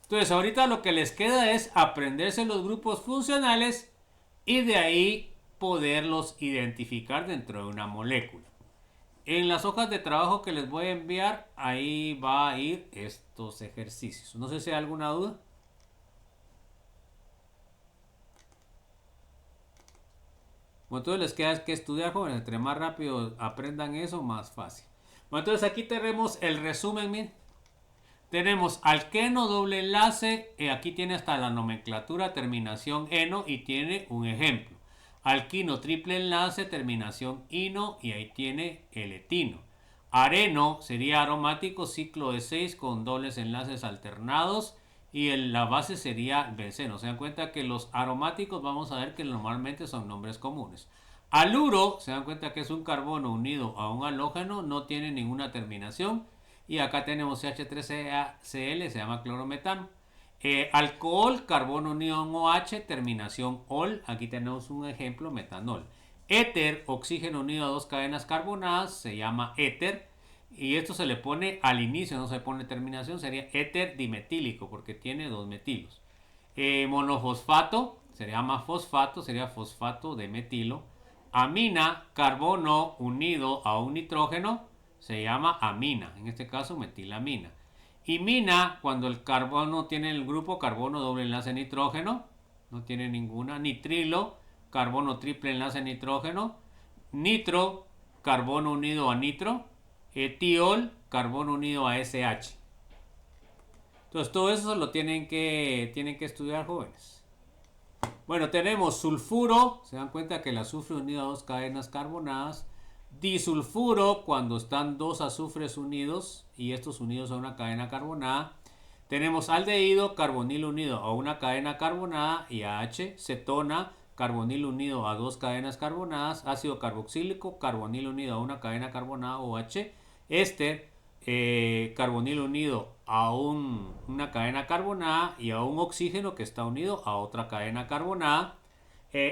Entonces, ahorita lo que les queda es aprenderse los grupos funcionales y de ahí poderlos identificar dentro de una molécula. En las hojas de trabajo que les voy a enviar, ahí va a ir estos ejercicios. No sé si hay alguna duda. Bueno, entonces les queda que estudiar, jóvenes. Entre más rápido aprendan eso, más fácil. Bueno, entonces aquí tenemos el resumen, miren. Tenemos alqueno, doble enlace, aquí tiene hasta la nomenclatura, terminación eno y tiene un ejemplo. Alquino, triple enlace, terminación ino y ahí tiene el etino. Areno sería aromático, ciclo de 6 con dobles enlaces alternados y la base sería benceno. Se dan cuenta que los aromáticos vamos a ver que normalmente son nombres comunes. Aluro, se dan cuenta que es un carbono unido a un halógeno, no tiene ninguna terminación. Y acá tenemos CH3Cl, se llama clorometano. Alcohol, carbono unido a un OH, terminación ol. Aquí tenemos un ejemplo, metanol. Éter, oxígeno unido a dos cadenas carbonadas, se llama éter. Y esto se le pone al inicio, no se pone terminación, sería éter dimetílico porque tiene dos metilos. Monofosfato, se llama fosfato, sería fosfato de metilo. Amina, carbono unido a un nitrógeno, se llama amina, en este caso metilamina. Imina, cuando el carbono tiene el grupo carbono doble enlace nitrógeno, no tiene ninguna. Nitrilo, carbono triple enlace nitrógeno. Nitro, carbono unido a nitro. Etiol, carbono unido a SH. Entonces todo eso lo tienen que estudiar, jóvenes. Bueno, tenemos sulfuro, se dan cuenta que el azufre unido a dos cadenas carbonadas. Disulfuro, cuando están dos azufres unidos y estos unidos a una cadena carbonada. Tenemos aldehído, carbonilo unido a una cadena carbonada y AH. Cetona, carbonilo unido a dos cadenas carbonadas. Ácido carboxílico, carbonilo unido a una cadena carbonada OH. Éster, carbonilo unido a una cadena carbonada y a un oxígeno que está unido a otra cadena carbonada.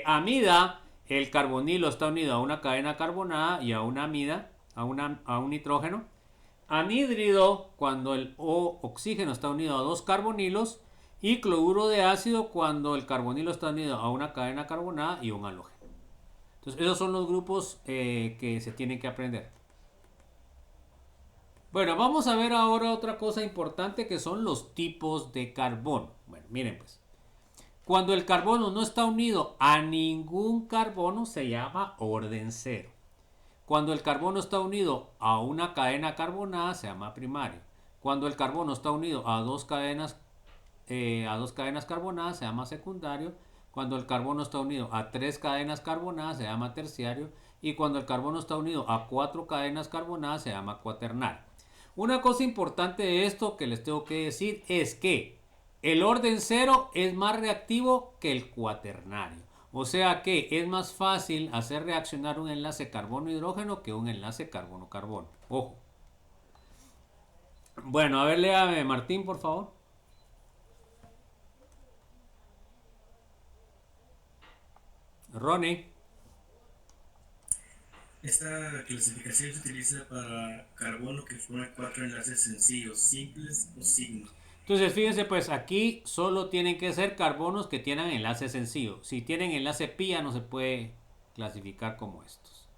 Amida, el carbonilo está unido a una cadena carbonada y a una amida, a un nitrógeno. Anhídrido, cuando el oxígeno está unido a dos carbonilos. Y cloruro de ácido, cuando el carbonilo está unido a una cadena carbonada y un halógeno. Entonces, esos son los grupos que se tienen que aprender. Bueno, vamos a ver ahora otra cosa importante que son los tipos de carbono. Bueno, miren pues. Cuando el carbono no está unido a ningún carbono se llama orden cero. Cuando el carbono está unido a una cadena carbonada se llama primario. Cuando el carbono está unido a dos cadenas carbonadas se llama secundario. Cuando el carbono está unido a tres cadenas carbonadas se llama terciario. Y cuando el carbono está unido a cuatro cadenas carbonadas se llama cuaternario. Una cosa importante de esto que les tengo que decir es que el orden 0 es más reactivo que el cuaternario. O sea que es más fácil hacer reaccionar un enlace carbono-hidrógeno que un enlace carbono-carbono. Ojo. Bueno, a ver, léame Martín, por favor. Ronnie. Esta clasificación se utiliza para carbono que forma 4 enlaces sencillos, simples o signos. Entonces, fíjense, pues aquí solo tienen que ser carbonos que tienen enlace sencillo. Si tienen enlace pi, ya no se puede clasificar como estos.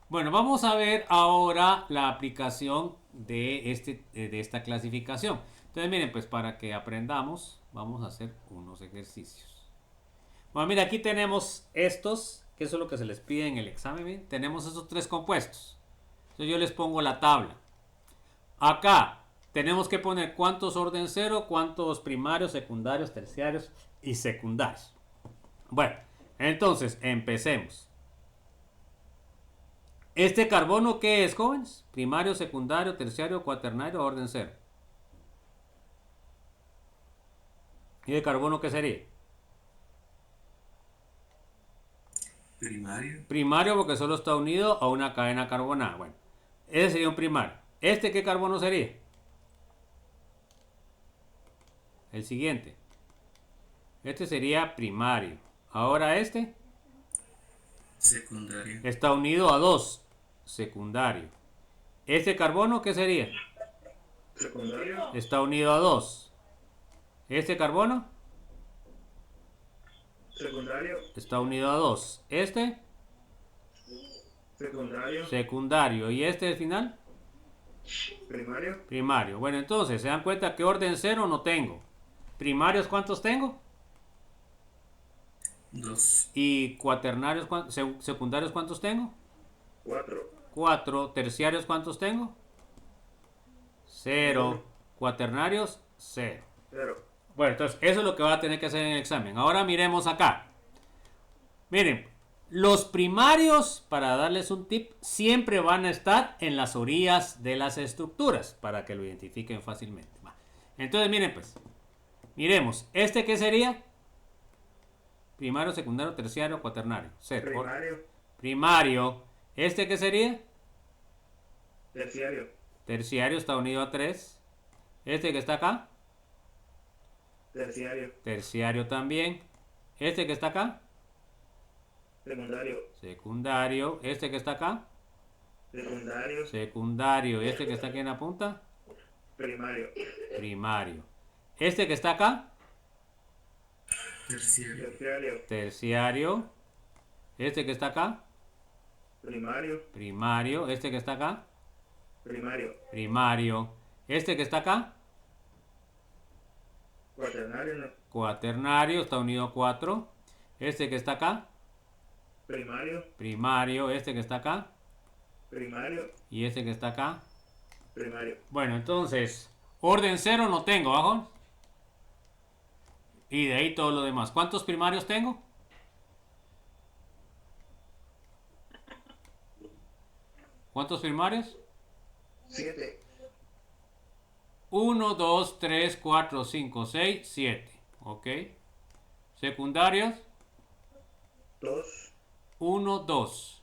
Bueno, vamos a ver ahora la aplicación de esta clasificación. Entonces, miren, pues para que aprendamos, vamos a hacer unos ejercicios. Bueno, mira, aquí tenemos estos, que eso es lo que se les pide en el examen. ¿Bien? Tenemos esos 3 compuestos. Entonces, yo les pongo la tabla. Acá tenemos que poner cuántos orden 0, cuántos primarios, secundarios, terciarios y secundarios. Bueno, entonces empecemos. ¿Este carbono qué es, jóvenes? Primario, secundario, terciario, cuaternario, orden 0. ¿Y el carbono qué sería? Primario. Primario porque solo está unido a una cadena carbonada. Bueno, ese sería un primario. ¿Este qué carbono sería? El siguiente. Este sería primario. Ahora este. Secundario. Está unido a 2. Secundario. ¿Este carbono qué sería? Secundario. Está unido a 2. ¿Este carbono? Secundario. Está unido a 2. ¿Este? Secundario. Secundario. ¿Y este al final? Primario. Primario. Bueno, entonces, ¿se dan cuenta que orden 0 no tengo? ¿Primarios cuántos tengo? 2. ¿Y cuaternarios, secundarios cuántos tengo? 4. 4. ¿Terciarios cuántos tengo? 0. ¿Cuaternarios? 0. 0. Bueno, entonces eso es lo que va a tener que hacer en el examen. Ahora miremos acá. Miren, los primarios, para darles un tip, siempre van a estar en las orillas de las estructuras, para que lo identifiquen fácilmente. Entonces miren pues, miremos, ¿este qué sería? Primario, secundario, terciario, cuaternario. 0. Primario. Primario. ¿Este qué sería? Terciario. Terciario está unido a 3. ¿Este que está acá? Terciario. Terciario también. ¿Este que está acá? Secundario. Secundario. ¿Este que está acá? Secundario. Secundario. ¿Este que está aquí en la punta? Primario. Primario. ¿Este que está acá? Terciario. Terciario. Terciario. ¿Este que está acá? Primario. Primario. ¿Este que está acá? Primario. Primario. ¿Este que está acá? Cuaternario. No. Cuaternario. Está unido a 4. ¿Este que está acá? Primario. Primario. ¿Este que está acá? Primario. ¿Y este que está acá? Primario. Bueno, entonces, orden 0 no tengo, ¿bajo? Y de ahí todo lo demás. ¿Cuántos primarios tengo? ¿Cuántos primarios? 7. 1, 2, 3, 4, 5, 6, 7. ¿Ok? Secundarios. 2. 1, 2.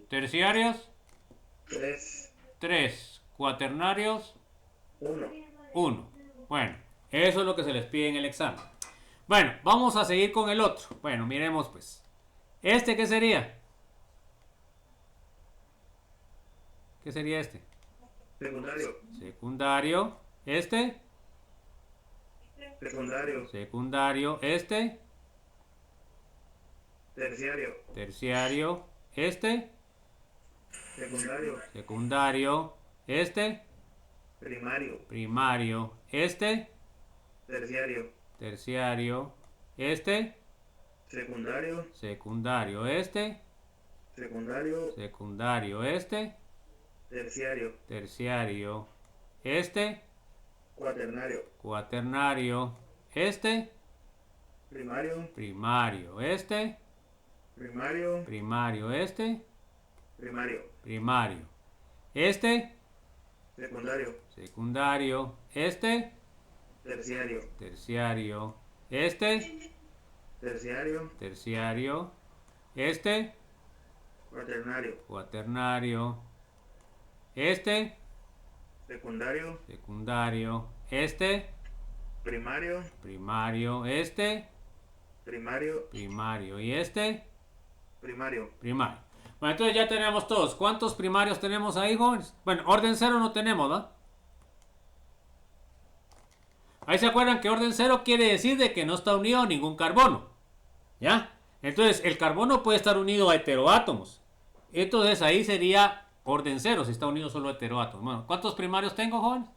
Terciarios. 3. 3. Cuaternarios. 1. 1. Bueno, eso es lo que se les pide en el examen. Bueno, vamos a seguir con el otro. Bueno, miremos pues. ¿Este qué sería? ¿Qué sería este? Secundario. Secundario. ¿Este? Secundario. Secundario. ¿Este? Terciario. Terciario. ¿Este? Secundario. Secundario. ¿Este? Primario. Primario. ¿Este? Terciario. Terciario. ¿Este? Secundario. Secundario. ¿Este? Secundario. Secundario. ¿Este? Terciario. Terciario. ¿Este? Cuaternario. Cuaternario. ¿Este? Primario. Primario. ¿Este? Primario. Primario. ¿Este? Primario. Primario. ¿Este? Secundario. Secundario. Este. Terciario. Terciario. Este. Terciario. Terciario. Este. Cuaternario. Cuaternario. Este. Secundario. Secundario. Este. Primario. Primario. Este. Primario. Primario. ¿Y este? Primario. Primario. Bueno, entonces ya tenemos todos. ¿Cuántos primarios tenemos ahí, jóvenes? Bueno, orden cero no tenemos, ¿no? Ahí se acuerdan que orden cero quiere decir de que no está unido a ningún carbono. ¿Ya? Entonces, el carbono puede estar unido a heteroátomos. Entonces, ahí sería orden cero si está unido solo a heteroátomos. Bueno, ¿cuántos primarios tengo, jóvenes?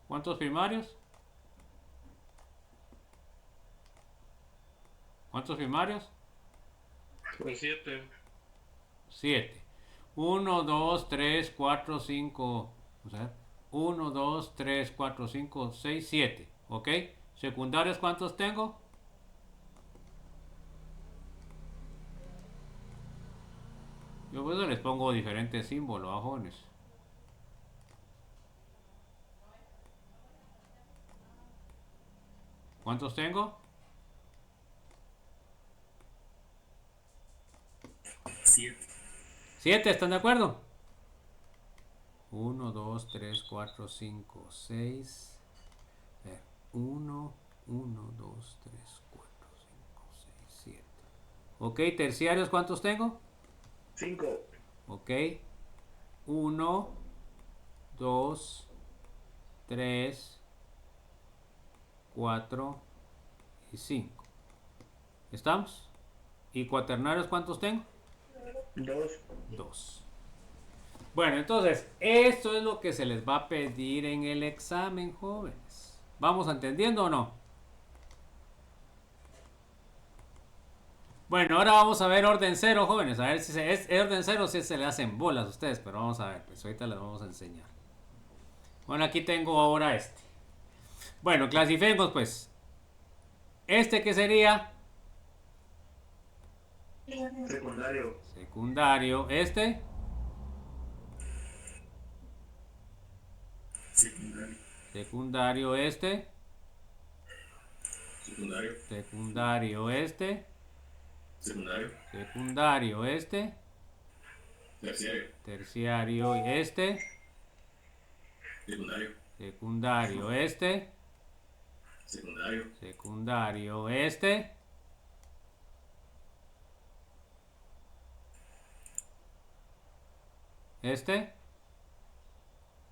¿Cuántos primarios? ¿Cuántos primarios? Con 7. 7. 1, 2, 3, 4, 5. O sea, 1, 2, 3, 4, 5, 6, 7. ¿Ok? ¿Secundarios cuántos tengo? Yo pues les pongo diferentes símbolos, jóvenes. ¿Cuántos tengo? 7. 7, ¿están de acuerdo? 1, 2, 3, 4, 5, 6. 1, 1, 2, 3, 4, 5, 6, 7. Ok, terciarios, ¿cuántos tengo? 5. Ok. 1, 2, 3, 4 y 5. ¿Estamos? ¿Y cuaternarios cuántos tengo? 2. 2. Bueno, entonces, esto es lo que se les va a pedir en el examen, jóvenes. ¿Vamos entendiendo o no? Bueno, ahora vamos a ver orden cero, jóvenes. A ver si es orden cero, si se le hacen bolas a ustedes. Pero vamos a ver, pues ahorita les vamos a enseñar. Bueno, aquí tengo ahora este. Bueno, clasifiquemos pues. ¿Este qué sería? Secundario. Secundario. ¿Este? Secundario. Secundario. ¿Este? Secundario. Secundario. ¿Este? Secundario. Secundario. ¿Este? Terciario. Terciario. ¿Este? Secundario. Secundario. ¿Este? Secundario. Secundario. ¿Este? ¿Este?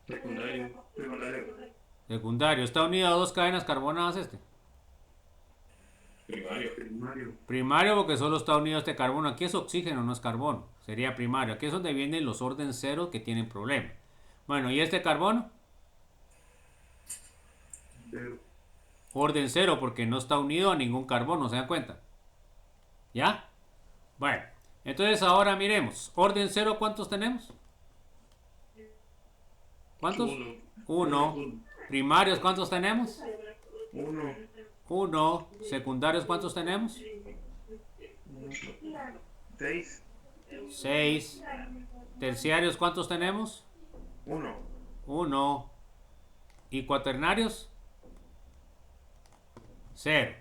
Secundario. Secundario. Secundario. ¿Está unido a dos cadenas carbonadas este? Primario. Primario. Primario porque solo está unido este carbono. Aquí es oxígeno, no es carbono. Sería primario. Aquí es donde vienen los orden cero que tienen problema. Bueno, ¿y este carbono? Cero. Orden cero porque no está unido a ningún carbono, ¿se dan cuenta? ¿Ya? Bueno, entonces ahora miremos. Orden cero, ¿cuántos tenemos? ¿Cuántos? 1. Primarios, ¿cuántos tenemos? 1. 1. Secundarios, ¿cuántos tenemos? 6. 6. Terciarios, ¿cuántos tenemos? 1. 1. ¿Y cuaternarios? 0.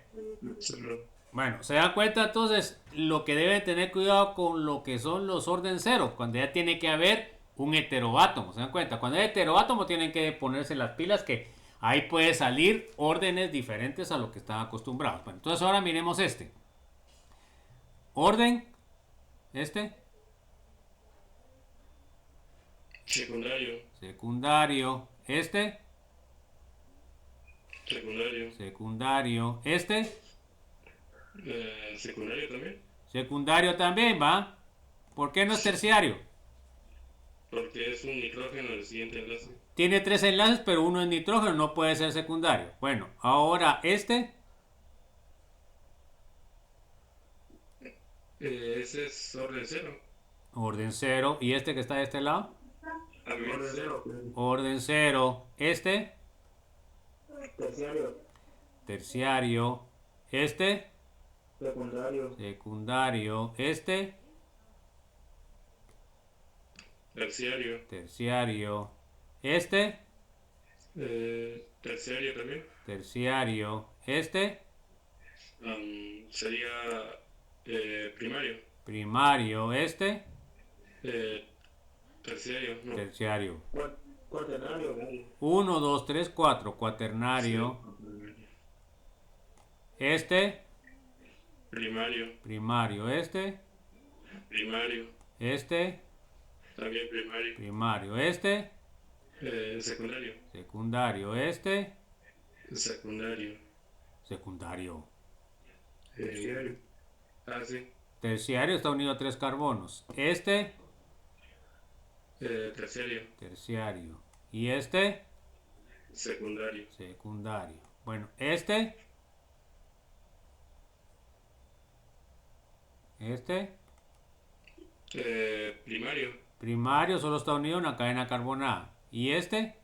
Bueno, se da cuenta entonces lo que deben tener cuidado con lo que son los orden cero, cuando ya tiene que haber un heteroátomo, ¿se dan cuenta? Cuando hay heteroátomo tienen que ponerse las pilas que ahí puede salir órdenes diferentes a lo que están acostumbrados. Bueno, entonces ahora miremos este. Orden, este. Secundario. Secundario, este. Secundario. Secundario, este. Secundario también. Secundario también, ¿va? ¿Por qué no es terciario? Porque es un nitrógeno el siguiente enlace. Tiene 3 enlaces, pero uno es nitrógeno, no puede ser secundario. Bueno, ahora este. Ese es orden cero. Orden 0. ¿Y este que está de este lado? También Orden cero. 0. Orden 0. Este. Terciario. Terciario. Este. Secundario. Secundario. Este. Terciario. Terciario. Este. Terciario también. Terciario. Este. Sería primario. Primario. Este. Terciario, no. Terciario. Cuaternario. 1, 2, 3, 4. Cuaternario. Este. Primario. Primario. Este. Primario. Este. También primario. Primario. Este. Secundario. Secundario. Este. Secundario. Secundario. Terciario. Sí. Terciario está unido a 3 carbonos. Este. Terciario. Terciario. ¿Y este? Secundario. Secundario. Bueno, este. Este. Primario. Primario solo está unido a una cadena carbonada. ¿Y este?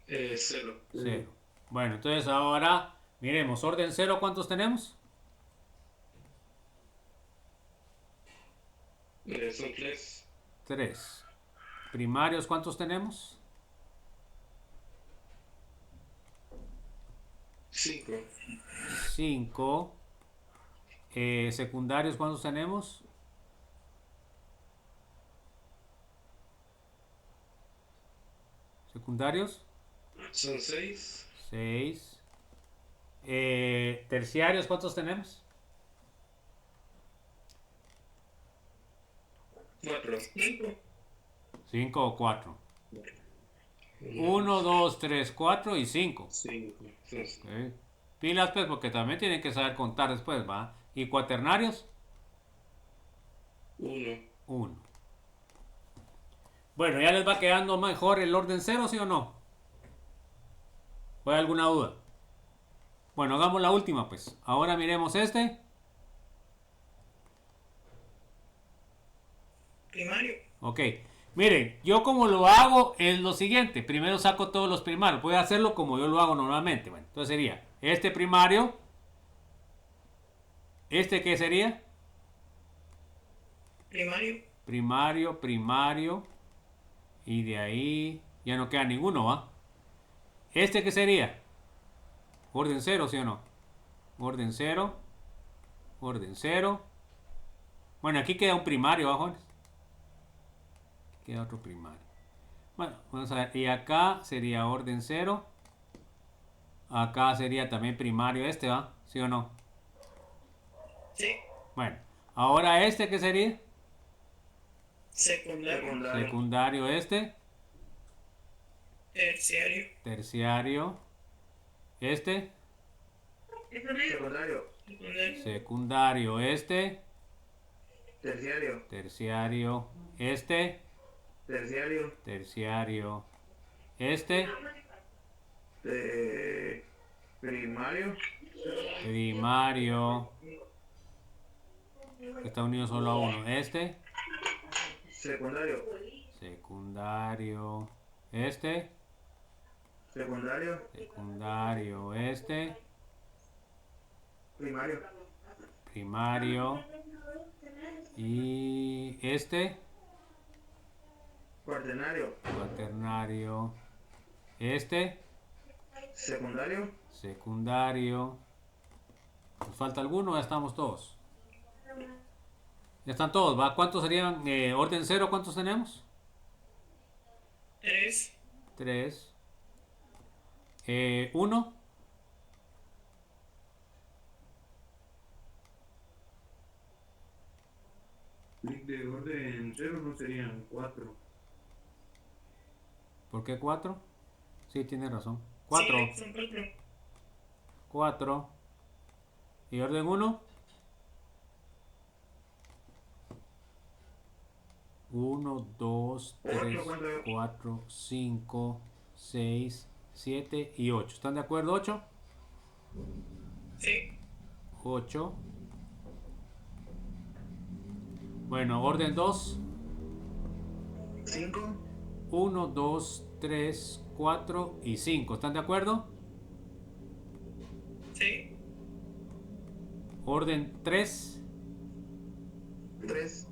Cero. Cero. Bueno, entonces ahora miremos. Orden cero, ¿cuántos tenemos? Son 3. 3. Primarios, ¿cuántos tenemos? 5. 5. Secundarios, ¿cuántos tenemos? Secundarios. Son 6. 6. Terciarios, ¿cuántos tenemos? 4. 5 o 4. 1, 2, 3, 4 y 5. 5. Okay. Pilas pues porque también tienen que saber contar después, ¿va? ¿Y cuaternarios? 1. 1. Bueno, ¿ya les va quedando mejor el orden cero, sí o no? ¿O hay alguna duda? Bueno, hagamos la última pues. Ahora miremos este. Primario. Ok. Miren, yo como lo hago es lo siguiente. Primero saco todos los primarios. Voy a hacerlo como yo lo hago normalmente. Bueno, entonces sería este primario. ¿Este qué sería? Primario. Primario, primario. Y de ahí ya no queda ninguno, ¿va? ¿Este qué sería? Orden cero, ¿sí o no? Orden cero. Orden cero. Bueno, aquí queda un primario, bajones. Queda otro primario. Bueno, vamos a ver. Y acá sería orden cero. Acá sería también primario este, ¿va? ¿Sí o no? Sí. Bueno, ahora este, ¿qué sería? Secundario. Secundario este. Terciario. Terciario. Este. Secundario. Secundario este. Terciario. Terciario este. Terciario. Terciario este. Primario. Primario. Está unido solo a uno. Este. Secundario. Secundario este. Secundario. Secundario este. Primario. Primario. Y este. Cuaternario. Cuaternario. Este. Secundario. Secundario. ¿Nos falta alguno? Ya estamos todos. Ya están todos, ¿va? ¿Cuántos serían? Orden cero, ¿cuántos tenemos? 3. 3. 1. De orden cero no serían 4. ¿Por qué 4? Sí, tiene razón. 4. Sí, son 4. 4. ¿Y orden 1? 1, 2, 3, 4, 5, 6, 7 y 8. ¿Están de acuerdo? 8. Sí. 8. Bueno, orden 2. 5. 1, 2, 3, 4 y 5. ¿Están de acuerdo? Sí. Orden 3. 3.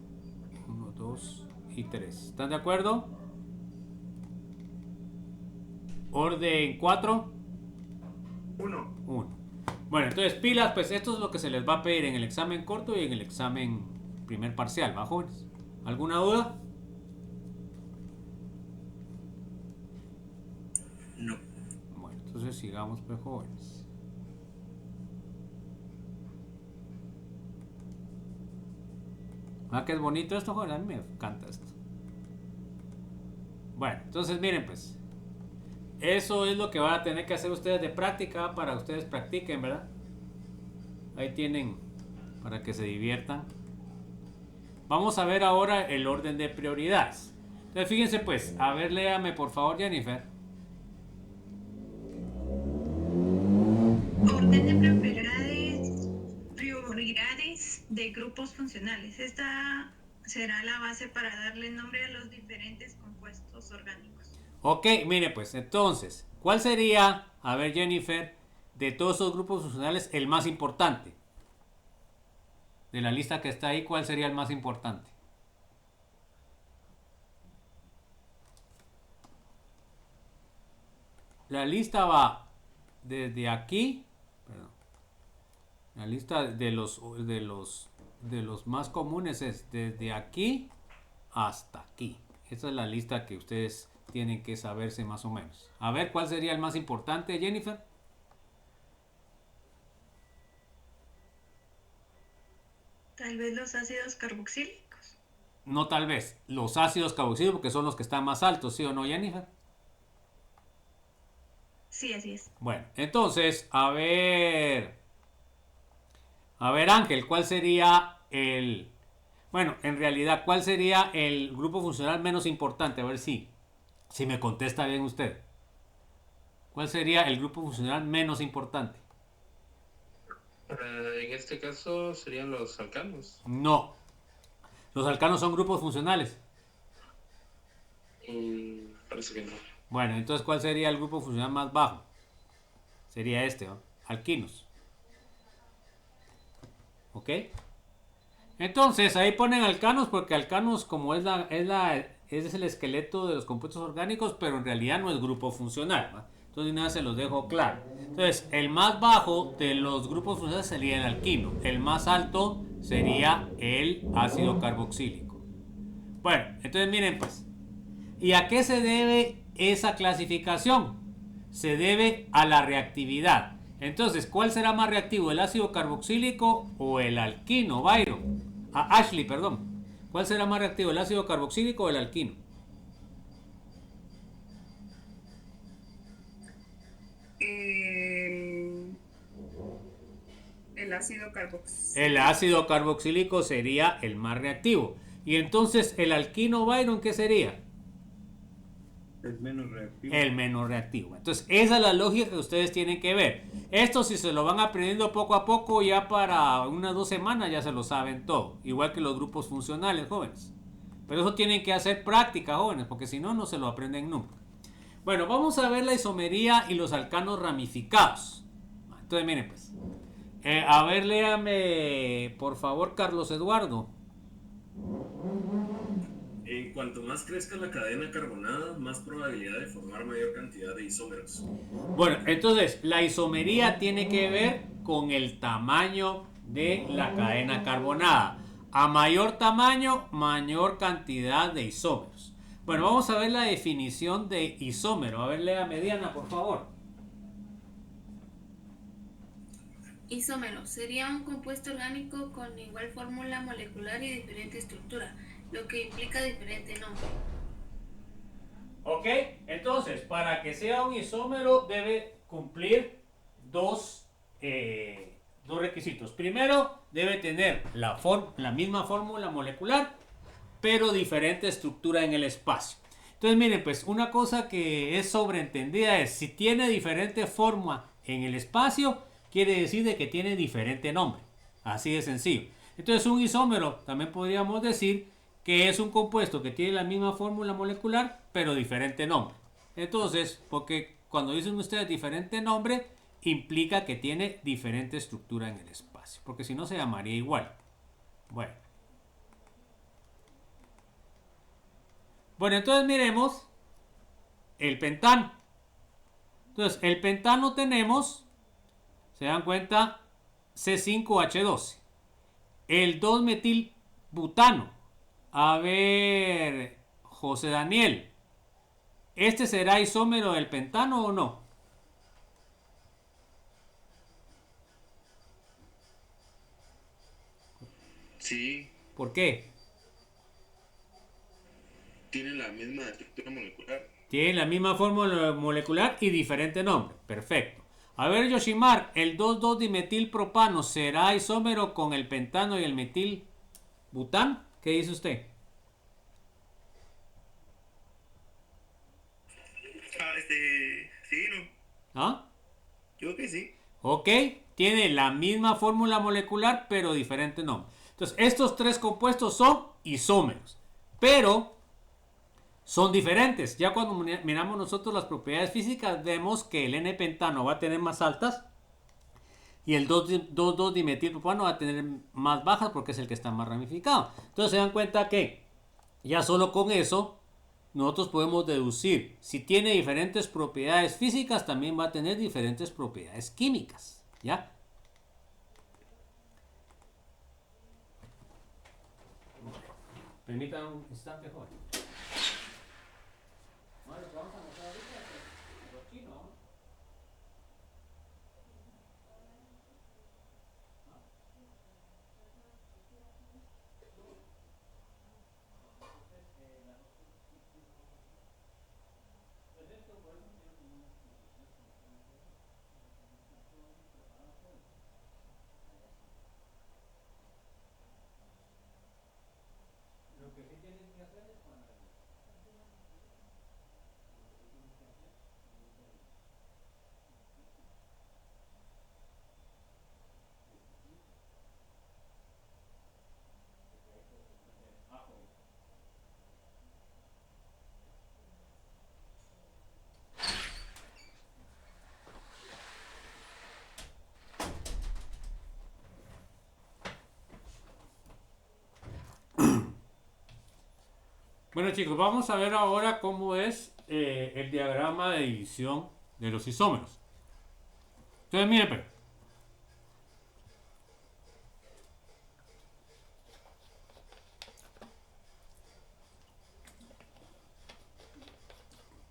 1, 2 y 3. ¿Están de acuerdo? Orden 4. 1. 1. Bueno, entonces pilas, pues esto es lo que se les va a pedir en el examen corto y en el examen primer parcial, ¿va, jóvenes? ¿Alguna duda? No. Bueno, entonces sigamos, pues, jóvenes. ¿Ah, que es bonito esto, jóvenes? A mí me encanta esto. Bueno, entonces miren, pues. Eso es lo que van a tener que hacer ustedes de práctica para que ustedes practiquen, ¿verdad? Ahí tienen para que se diviertan. Vamos a ver ahora el orden de prioridades. Entonces fíjense pues, a ver, léame por favor, Jennifer. Orden de prioridades de grupos funcionales. Esta será la base para darle nombre a los diferentes compuestos orgánicos. Ok, mire pues, entonces, ¿cuál sería, a ver Jennifer, de todos esos grupos funcionales el más importante? De la lista que está ahí, ¿cuál sería el más importante? La lista va desde aquí, perdón, la lista de los más comunes es desde aquí hasta aquí. Esa es la lista que ustedes tienen que saberse más o menos. A ver, ¿cuál sería el más importante, Jennifer? Tal vez los ácidos carboxílicos. No, tal vez. Los ácidos carboxílicos, porque son los que están más altos, ¿sí o no, Jennifer? Sí, así es. Bueno, entonces, a ver, Ángel, ¿cuál sería el... Bueno, en realidad, ¿cuál sería el grupo funcional menos importante? A ver si me contesta bien usted. ¿Cuál sería el grupo funcional menos importante? En este caso serían los alcanos. No. Los alcanos son grupos funcionales. Parece que no. Bueno, entonces, ¿cuál sería el grupo funcional más bajo? Sería este, ¿no? Alquinos. ¿Ok? Entonces, ahí ponen alcanos porque alcanos como es el esqueleto de los compuestos orgánicos, pero en realidad no es grupo funcional, ¿va? Entonces, nada, se los dejo claro. Entonces, el más bajo de los grupos funcionales sería el alquino. El más alto sería el ácido carboxílico. Bueno, entonces miren pues. ¿Y a qué se debe esa clasificación? Se debe a la reactividad. Entonces, ¿cuál será más reactivo? ¿El ácido carboxílico o el alquino, Byron? Ashley, perdón. ¿Cuál será más reactivo? ¿El ácido carboxílico o el alquino? El ácido carboxílico. El ácido carboxílico sería el más reactivo. Y entonces, ¿el alquino, Byron, qué sería? El menos reactivo. El menos reactivo. Entonces, esa es la lógica que ustedes tienen que ver. Esto, si se lo van aprendiendo poco a poco, ya para unas 2 semanas ya se lo saben todo. Igual que los grupos funcionales, jóvenes. Pero eso tienen que hacer práctica, jóvenes, porque si no, no se lo aprenden nunca. Bueno, vamos a ver la isomería y los alcanos ramificados. Entonces, miren pues. A ver, léame, por favor, Carlos Eduardo. En cuanto más crezca la cadena carbonada, más probabilidad de formar mayor cantidad de isómeros. Bueno, entonces la isomería tiene que ver con el tamaño de la cadena carbonada. A mayor tamaño, mayor cantidad de isómeros. Bueno, vamos a ver la definición de isómero. A ver, léame, Diana, por favor. Isómero sería un compuesto orgánico con igual fórmula molecular y diferente estructura, lo que implica diferente nombre. Ok, entonces, para que sea un isómero debe cumplir dos requisitos. Primero, debe tener la misma fórmula molecular, pero diferente estructura en el espacio. Entonces, miren, pues una cosa que es sobreentendida es, si tiene diferente forma en el espacio, quiere decir de que tiene diferente nombre. Así de sencillo. Entonces, un isómero también podríamos decir que es un compuesto que tiene la misma fórmula molecular, pero diferente nombre. Entonces, porque cuando dicen ustedes diferente nombre, implica que tiene diferente estructura en el espacio, porque si no se llamaría igual. Bueno. Bueno, entonces miremos el pentano. Entonces, el pentano tenemos, se dan cuenta, C5H12. El 2-metilbutano. A ver, José Daniel, ¿este será isómero del pentano o no? Sí. ¿Por qué? Tiene la misma estructura molecular. Tiene la misma fórmula molecular y diferente nombre. Perfecto. A ver, Yoshimar, ¿el 2,2-dimetilpropano será isómero con el pentano y el metilbutano? ¿Qué dice usted? Sí, ¿no? ¿Ah? Yo que sí. Ok, tiene la misma fórmula molecular, pero diferente nombre. Entonces, estos tres compuestos son isómeros, pero son diferentes. Ya cuando miramos nosotros las propiedades físicas, vemos que el N-pentano va a tener más altas y el 2,2-dimetilpropano va a tener más bajas porque es el que está más ramificado. Entonces se dan cuenta que ya solo con eso nosotros podemos deducir. Si tiene diferentes propiedades físicas, también va a tener diferentes propiedades químicas. ¿Ya? Permítanme un instante, joven. Bueno, lo que vamos a mostrar ahorita es los chinos, ¿no? Lo que sí tienen que hacer es cuando Bueno, chicos, vamos a ver ahora cómo es el diagrama de división de los isómeros. Entonces, miren, pero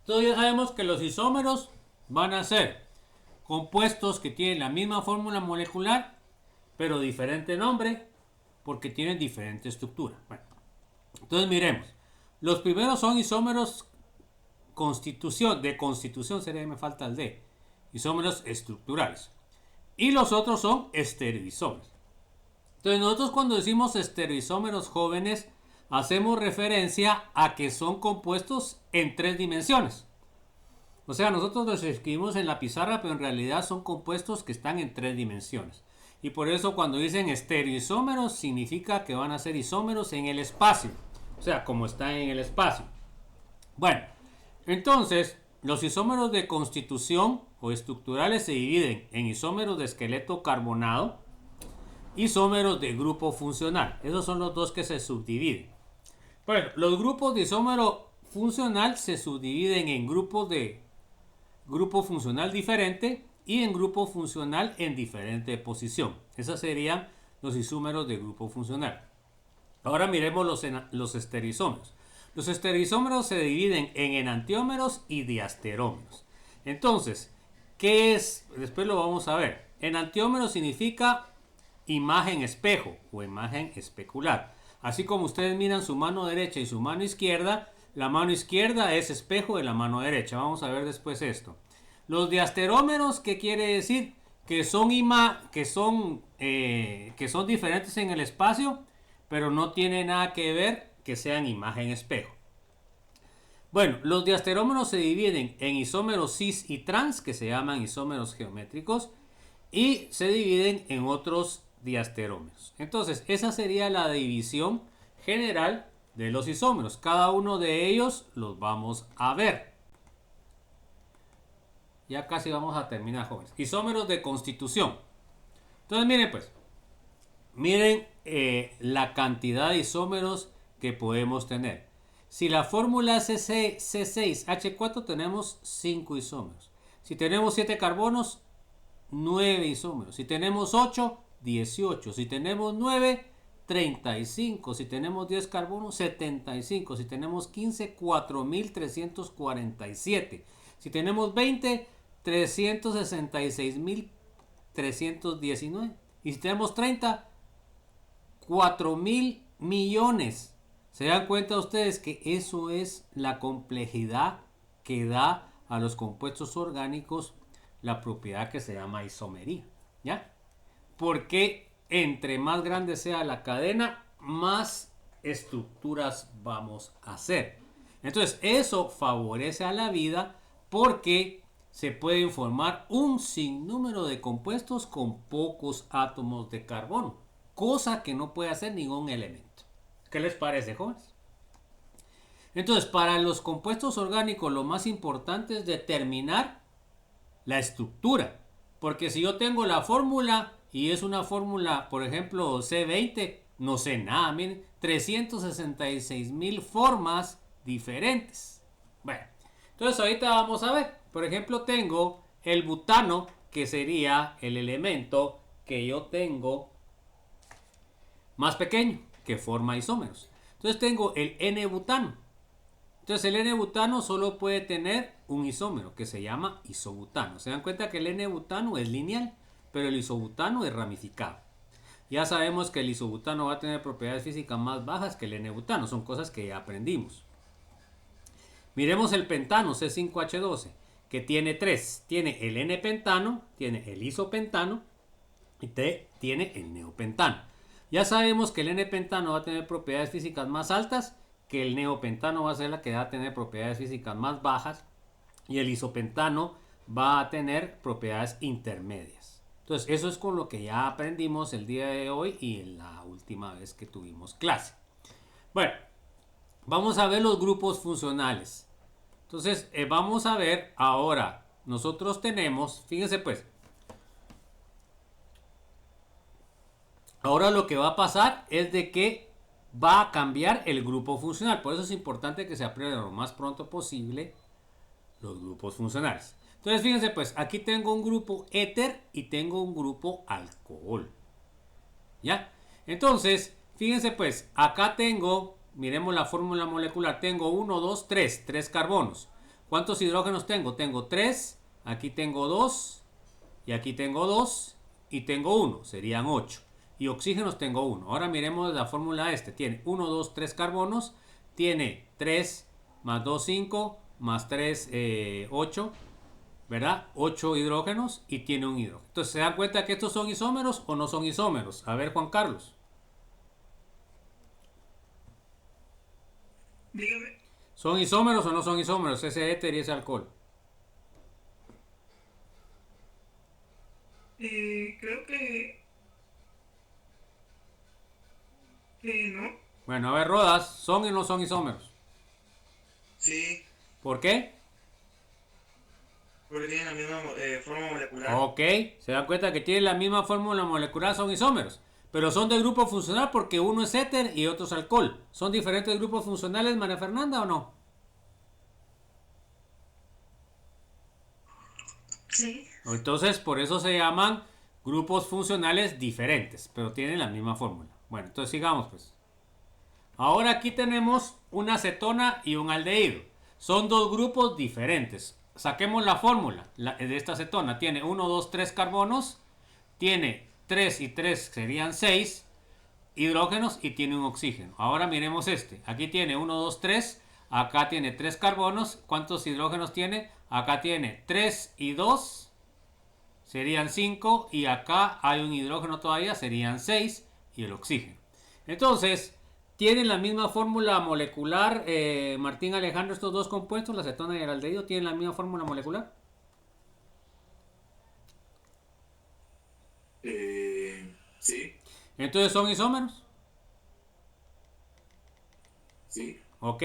entonces ya sabemos que los isómeros van a ser compuestos que tienen la misma fórmula molecular, pero diferente nombre, porque tienen diferente estructura. Bueno, entonces miremos. Los primeros son isómeros de constitución, sería, me falta el D, isómeros estructurales. Y los otros son estereoisómeros. Entonces nosotros cuando decimos estereoisómeros jóvenes, hacemos referencia a que son compuestos en 3 dimensiones. O sea, nosotros los escribimos en la pizarra, pero en realidad son compuestos que están en 3 dimensiones. Y por eso cuando dicen estereoisómeros, significa que van a ser isómeros en el espacio. O sea, como están en el espacio. Bueno, entonces, los isómeros de constitución o estructurales se dividen en isómeros de esqueleto carbonado, isómeros de grupo funcional. Esos son los dos que se subdividen. Bueno, los grupos de isómero funcional se subdividen en grupos de grupo funcional diferente y en grupo funcional en diferente posición. Esos serían los isómeros de grupo funcional. Ahora miremos los estereoisómeros. Los estereoisómeros se dividen en enantiómeros y diasterómeros. Entonces, ¿qué es? Después lo vamos a ver. Enantiómero significa imagen espejo o imagen especular. Así como ustedes miran su mano derecha y su mano izquierda, la mano izquierda es espejo de la mano derecha. Vamos a ver después esto. Los diasterómeros, ¿qué quiere decir? Que son diferentes en el espacio, pero no tiene nada que ver que sean imagen espejo. Bueno, los diasterómeros se dividen en isómeros cis y trans, que se llaman isómeros geométricos, y se dividen en otros diasterómeros. Entonces, esa sería la división general de los isómeros. Cada uno de ellos los vamos a ver. Ya casi vamos a terminar, jóvenes. Isómeros de constitución. Entonces, miren pues. Miren la cantidad de isómeros que podemos tener. si la fórmula es C6H4, tenemos 5 isómeros. Si tenemos 7 carbonos, 9 isómeros. Si tenemos 8, 18. Si tenemos 9, 35. Si tenemos 10 carbonos, 75. Si tenemos 15, 4347. Si tenemos 20, 366.319. Y si tenemos 30, 4.000 millones. ¿Se dan cuenta ustedes que eso es la complejidad que da a los compuestos orgánicos la propiedad que se llama isomería? ¿Ya? Porque entre más grande sea la cadena, más estructuras vamos a hacer. Entonces, eso favorece a la vida porque se pueden formar un sinnúmero de compuestos con pocos átomos de carbono, cosa que no puede hacer ningún elemento. ¿Qué les parece, jóvenes? Entonces, para los compuestos orgánicos lo más importante es determinar la estructura. Porque si yo tengo la fórmula y es una fórmula, por ejemplo, C20, no sé nada. Miren, 366.000 formas diferentes. Bueno, entonces ahorita vamos a ver. Por ejemplo, tengo el butano, que sería el elemento que yo tengo más pequeño, que forma isómeros. Entonces tengo el N-butano. Entonces el N-butano solo puede tener un isómero que se llama isobutano. Se dan cuenta que el N-butano es lineal, pero el isobutano es ramificado. Ya sabemos que el isobutano va a tener propiedades físicas más bajas que el N-butano. Son cosas que ya aprendimos. Miremos el pentano C5H12, que tiene 3. Tiene el N-pentano, tiene el isopentano y tiene el neopentano. Ya sabemos que el N-pentano va a tener propiedades físicas más altas, que el neopentano va a ser la que va a tener propiedades físicas más bajas y el isopentano va a tener propiedades intermedias. Entonces, eso es con lo que ya aprendimos el día de hoy y en la última vez que tuvimos clase. Bueno, vamos a ver los grupos funcionales. Entonces, vamos a ver ahora, nosotros tenemos, fíjense pues, ahora lo que va a pasar es de que va a cambiar el grupo funcional. Por eso es importante que se aprendan lo más pronto posible los grupos funcionales. Entonces, fíjense pues, aquí tengo un grupo éter y tengo un grupo alcohol. ¿Ya? Entonces, fíjense pues, acá tengo, miremos la fórmula molecular, tengo 1, 2, 3, 3 carbonos. ¿Cuántos hidrógenos tengo? Tengo 3, aquí tengo 2, y aquí tengo 2, y tengo 1, serían 8. Y oxígenos tengo 1. Ahora miremos la fórmula tiene 1, 2, 3 carbonos, tiene 3 más 2, 5, más 3, 8, ¿verdad? 8 hidrógenos y tiene un hidrógeno. Entonces, ¿se dan cuenta que estos son isómeros o no son isómeros? A ver, Juan Carlos. Dígame. ¿Son isómeros o no son isómeros? Ese éter y ese alcohol. Creo que no. Bueno, a ver, Rodas, ¿son y no son isómeros? Sí, ¿Por qué? porque tienen la misma forma molecular. Ok, se dan cuenta que tienen la misma fórmula molecular, son isómeros. Pero son de grupo funcional porque uno es éter y otro es alcohol. ¿Son diferentes grupos funcionales, María Fernanda, o no? Sí. Entonces, por eso se llaman grupos funcionales diferentes, pero tienen la misma fórmula. Bueno, entonces sigamos pues. Ahora aquí tenemos una cetona y un aldehído. Son dos grupos diferentes. Saquemos la fórmula de esta cetona. Tiene 1, 2, 3 carbonos. Tiene 3 y 3 serían 6 hidrógenos y tiene un oxígeno. Ahora miremos este. Aquí tiene 1, 2, 3. Acá tiene 3 carbonos. ¿Cuántos hidrógenos tiene? Acá tiene 3 y 2. Serían 5. Y acá hay un hidrógeno todavía. Serían 6. Y el oxígeno. Entonces, ¿tienen la misma fórmula molecular, Martín Alejandro, estos dos compuestos, la cetona y el aldehído, tienen la misma fórmula molecular? Sí. Entonces, ¿son isómeros? Sí. Ok.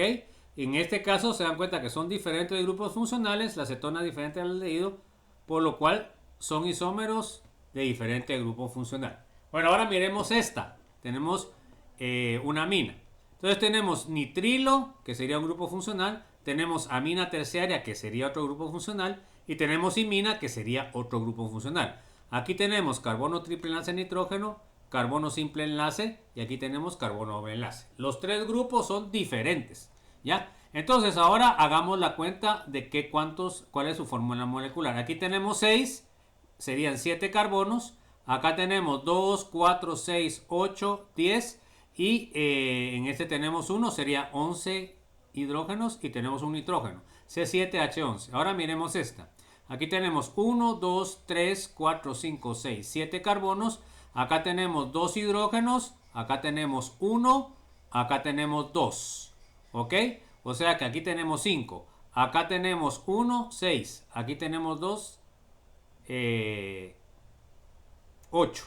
En este caso se dan cuenta que son diferentes grupos funcionales, la cetona es diferente al aldehído, por lo cual son isómeros de diferente grupo funcional. Bueno, ahora miremos esta. Tenemos una amina. Entonces tenemos nitrilo, que sería un grupo funcional, tenemos amina terciaria, que sería otro grupo funcional, y tenemos imina, que sería otro grupo funcional. Aquí tenemos carbono triple enlace nitrógeno, carbono simple enlace, y aquí tenemos carbono doble enlace. Los tres grupos son diferentes, ¿ya? Entonces ahora hagamos la cuenta de cuál es su fórmula molecular. Aquí tenemos 6, serían 7 carbonos. Acá tenemos 2, 4, 6, 8, 10. Y en este tenemos 1, sería 11 hidrógenos y tenemos un nitrógeno. C7H11. Ahora miremos esta. Aquí tenemos 1, 2, 3, 4, 5, 6, 7 carbonos. Acá tenemos 2 hidrógenos. Acá tenemos 1. Acá tenemos 2. ¿Ok? O sea que aquí tenemos 5. Acá tenemos 1, 6. Aquí tenemos 2, 8.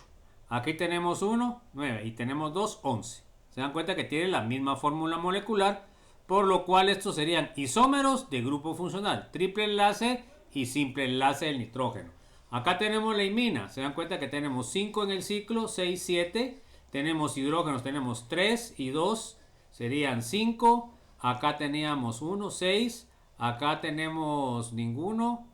Aquí tenemos 1, 9. Y tenemos 2, 11. Se dan cuenta que tienen la misma fórmula molecular. Por lo cual estos serían isómeros de grupo funcional. Triple enlace y simple enlace del nitrógeno. Acá tenemos la imina. Se dan cuenta que tenemos 5 en el ciclo. 6, 7. Tenemos hidrógenos. Tenemos 3 y 2. Serían 5. Acá teníamos 1, 6. Acá tenemos ninguno.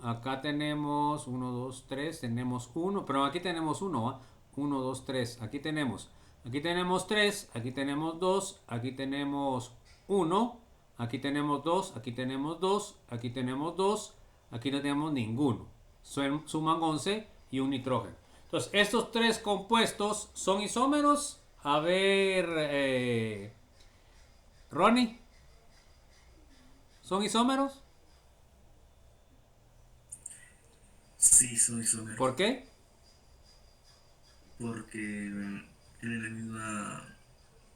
Acá tenemos 1, 2, 3. Tenemos 1. Pero aquí tenemos 1. 1, 2, 3. Aquí tenemos 3. Aquí tenemos 2. Aquí tenemos 1. Aquí tenemos 2. Aquí tenemos 2. Aquí tenemos 2. Aquí no tenemos ninguno. Suman 11 y un nitrógeno. Entonces, estos tres compuestos son isómeros. A ver, Ronnie, ¿son isómeros? Sí, son isómeros. ¿Por qué? Porque tienen la misma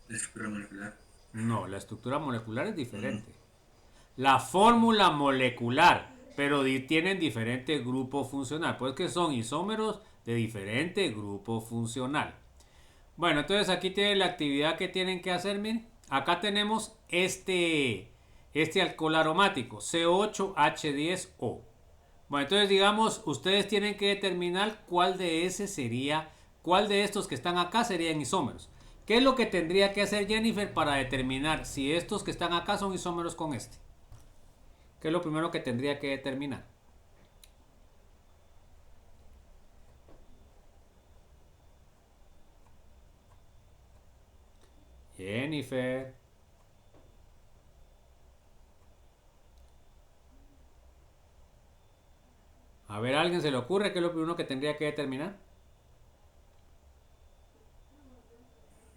estructura molecular. No, la estructura molecular es diferente. La fórmula molecular, pero tienen diferente grupo funcional. Pues que son isómeros de diferente grupo funcional. Bueno, entonces aquí tienen la actividad que tienen que hacer. Miren, acá tenemos este alcohol aromático, C8H10O. Bueno, entonces digamos, ustedes tienen que determinar cuál de estos que están acá serían isómeros. ¿Qué es lo que tendría que hacer Jennifer para determinar si estos que están acá son isómeros con este? ¿Qué es lo primero que tendría que determinar? Jennifer. A ver, ¿a alguien se le ocurre qué es lo primero que tendría que determinar?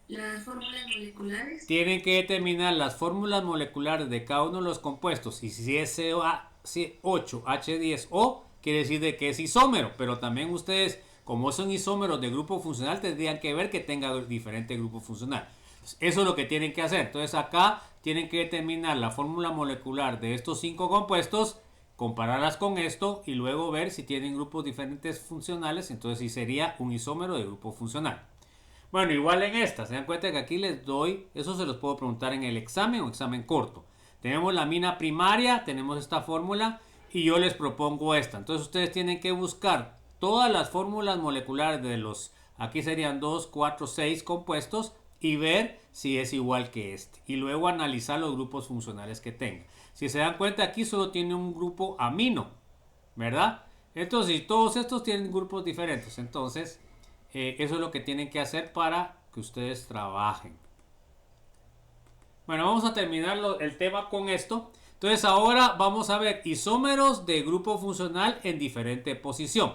Las fórmulas moleculares. Tienen que determinar las fórmulas moleculares de cada uno de los compuestos. Y si es C8H10O, quiere decir de que es isómero. Pero también ustedes, como son isómeros de grupo funcional, tendrían que ver que tenga diferente grupo funcional. Eso es lo que tienen que hacer. Entonces acá tienen que determinar la fórmula molecular de estos 5 compuestos, compararlas con esto y luego ver si tienen grupos diferentes funcionales. Entonces sí sería un isómero de grupo funcional. Bueno, igual en esta, se dan cuenta que aquí les doy, eso se los puedo preguntar en el examen o examen corto. Tenemos la amina primaria, tenemos esta fórmula y yo les propongo esta. Entonces ustedes tienen que buscar todas las fórmulas moleculares de los, aquí serían 2, 4, 6 compuestos y ver si es igual que este. Y luego analizar los grupos funcionales que tenga. Si se dan cuenta, aquí solo tiene un grupo amino, ¿verdad? Entonces, si todos estos tienen grupos diferentes, entonces eso es lo que tienen que hacer para que ustedes trabajen. Bueno, vamos a terminar el tema con esto. Entonces, ahora vamos a ver isómeros de grupo funcional en diferente posición.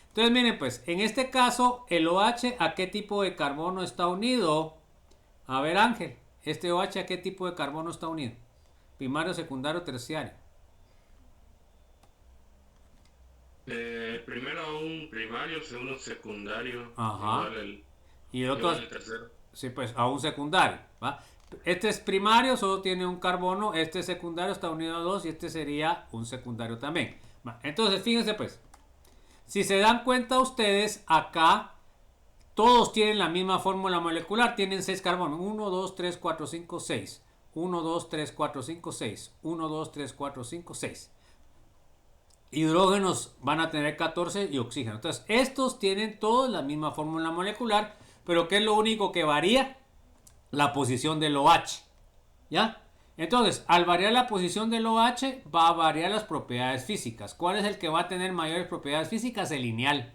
Entonces, miren, pues, en este caso, el OH, ¿a qué tipo de carbono está unido? A ver, Ángel, este OH, ¿a qué tipo de carbono está unido? Primario, secundario, terciario. Primero a un primario, segundo secundario. Ajá. Y el otro, igual el tercero. Sí, pues a un secundario, ¿va? Este es primario, solo tiene un carbono. Este secundario está unido a 2 y este sería un secundario también. ¿Va? Entonces, fíjense pues. Si se dan cuenta ustedes, acá todos tienen la misma fórmula molecular. Tienen 6 carbonos. 1, 2, 3, 4, 5, 6. 1, 2, 3, 4, 5, 6. 1, 2, 3, 4, 5, 6. Hidrógenos van a tener 14 y oxígeno. Entonces, estos tienen todos la misma fórmula molecular, pero ¿qué es lo único que varía? la posición del OH. ¿Ya? Entonces, al variar la posición del OH, va a variar las propiedades físicas. ¿Cuál es el que va a tener mayores propiedades físicas? El lineal.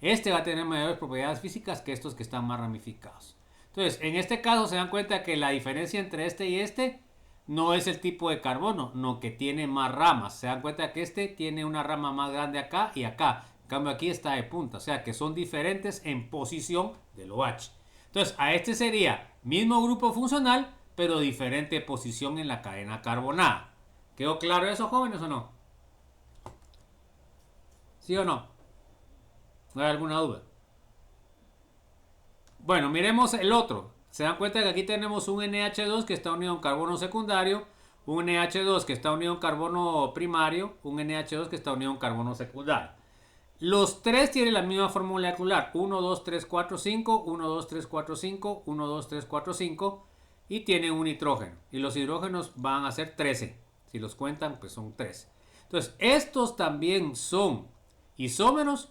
Este va a tener mayores propiedades físicas que estos que están más ramificados. Entonces, en este caso se dan cuenta que la diferencia entre este y este no es el tipo de carbono, no que tiene más ramas. Se dan cuenta que este tiene una rama más grande acá y acá. En cambio aquí está de punta, o sea que son diferentes en posición del OH. Entonces, a este sería mismo grupo funcional, pero diferente posición en la cadena carbonada. ¿Quedó claro eso, jóvenes, o no? ¿Sí o no? ¿No hay alguna duda? Bueno, miremos el otro. Se dan cuenta que aquí tenemos un NH2 que está unido a un carbono secundario, un NH2 que está unido a un carbono primario, un NH2 que está unido a un carbono secundario. Los tres tienen la misma fórmula molecular. 1, 2, 3, 4, 5, 1, 2, 3, 4, 5, 1, 2, 3, 4, 5. Y tienen un nitrógeno. Y los hidrógenos van a ser 13. Si los cuentan, pues son 13. Entonces, estos también son isómeros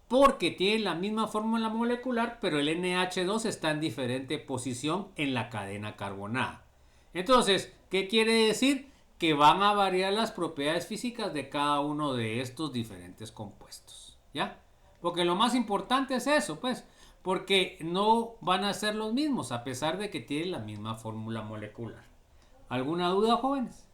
porque tienen la misma fórmula molecular, pero el NH2 está en diferente posición en la cadena carbonada. Entonces, ¿qué quiere decir? Que van a variar las propiedades físicas de cada uno de estos diferentes compuestos. ¿Ya? Porque lo más importante es eso, pues. Porque no van a ser los mismos, a pesar de que tienen la misma fórmula molecular. ¿Alguna duda, jóvenes?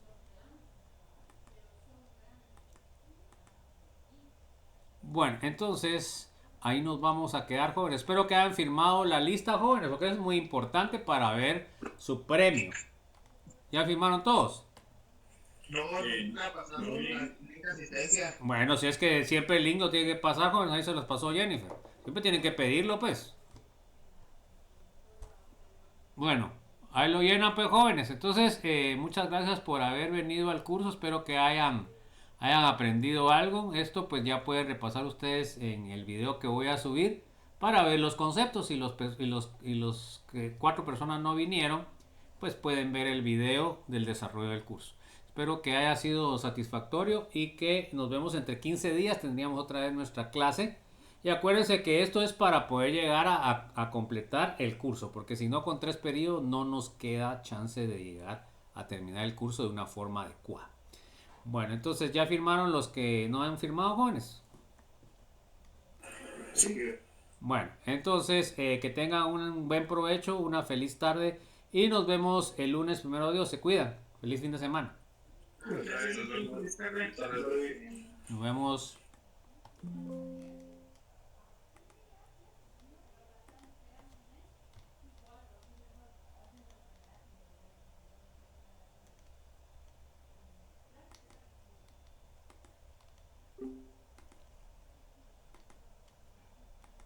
Bueno, entonces ahí nos vamos a quedar, jóvenes. Espero que hayan firmado la lista, jóvenes, porque es muy importante para ver su premio. ¿Ya firmaron todos? No, nunca pasaron una asistencia. Bueno, si es que siempre el link lo tiene que pasar, jóvenes, ahí se los pasó Jennifer. Siempre tienen que pedirlo, pues. Bueno, ahí lo llenan, pues, jóvenes. Entonces, muchas gracias por haber venido al curso. Espero que hayan aprendido algo. Esto, pues, ya pueden repasar ustedes en el video que voy a subir para ver los conceptos. Y los que 4 personas no vinieron, pues, pueden ver el video del desarrollo del curso. Espero que haya sido satisfactorio y que nos vemos entre 15 días. Tendríamos otra vez nuestra clase. Y acuérdense que esto es para poder llegar a completar el curso, porque si no, con 3 periodos no nos queda chance de llegar a terminar el curso de una forma adecuada. Bueno, entonces, ¿ya firmaron los que no han firmado, jóvenes? Sí. Bueno, entonces, que tengan un buen provecho, una feliz tarde y nos vemos el lunes, primero Dios. Se cuidan. Feliz fin de semana. Nos vemos.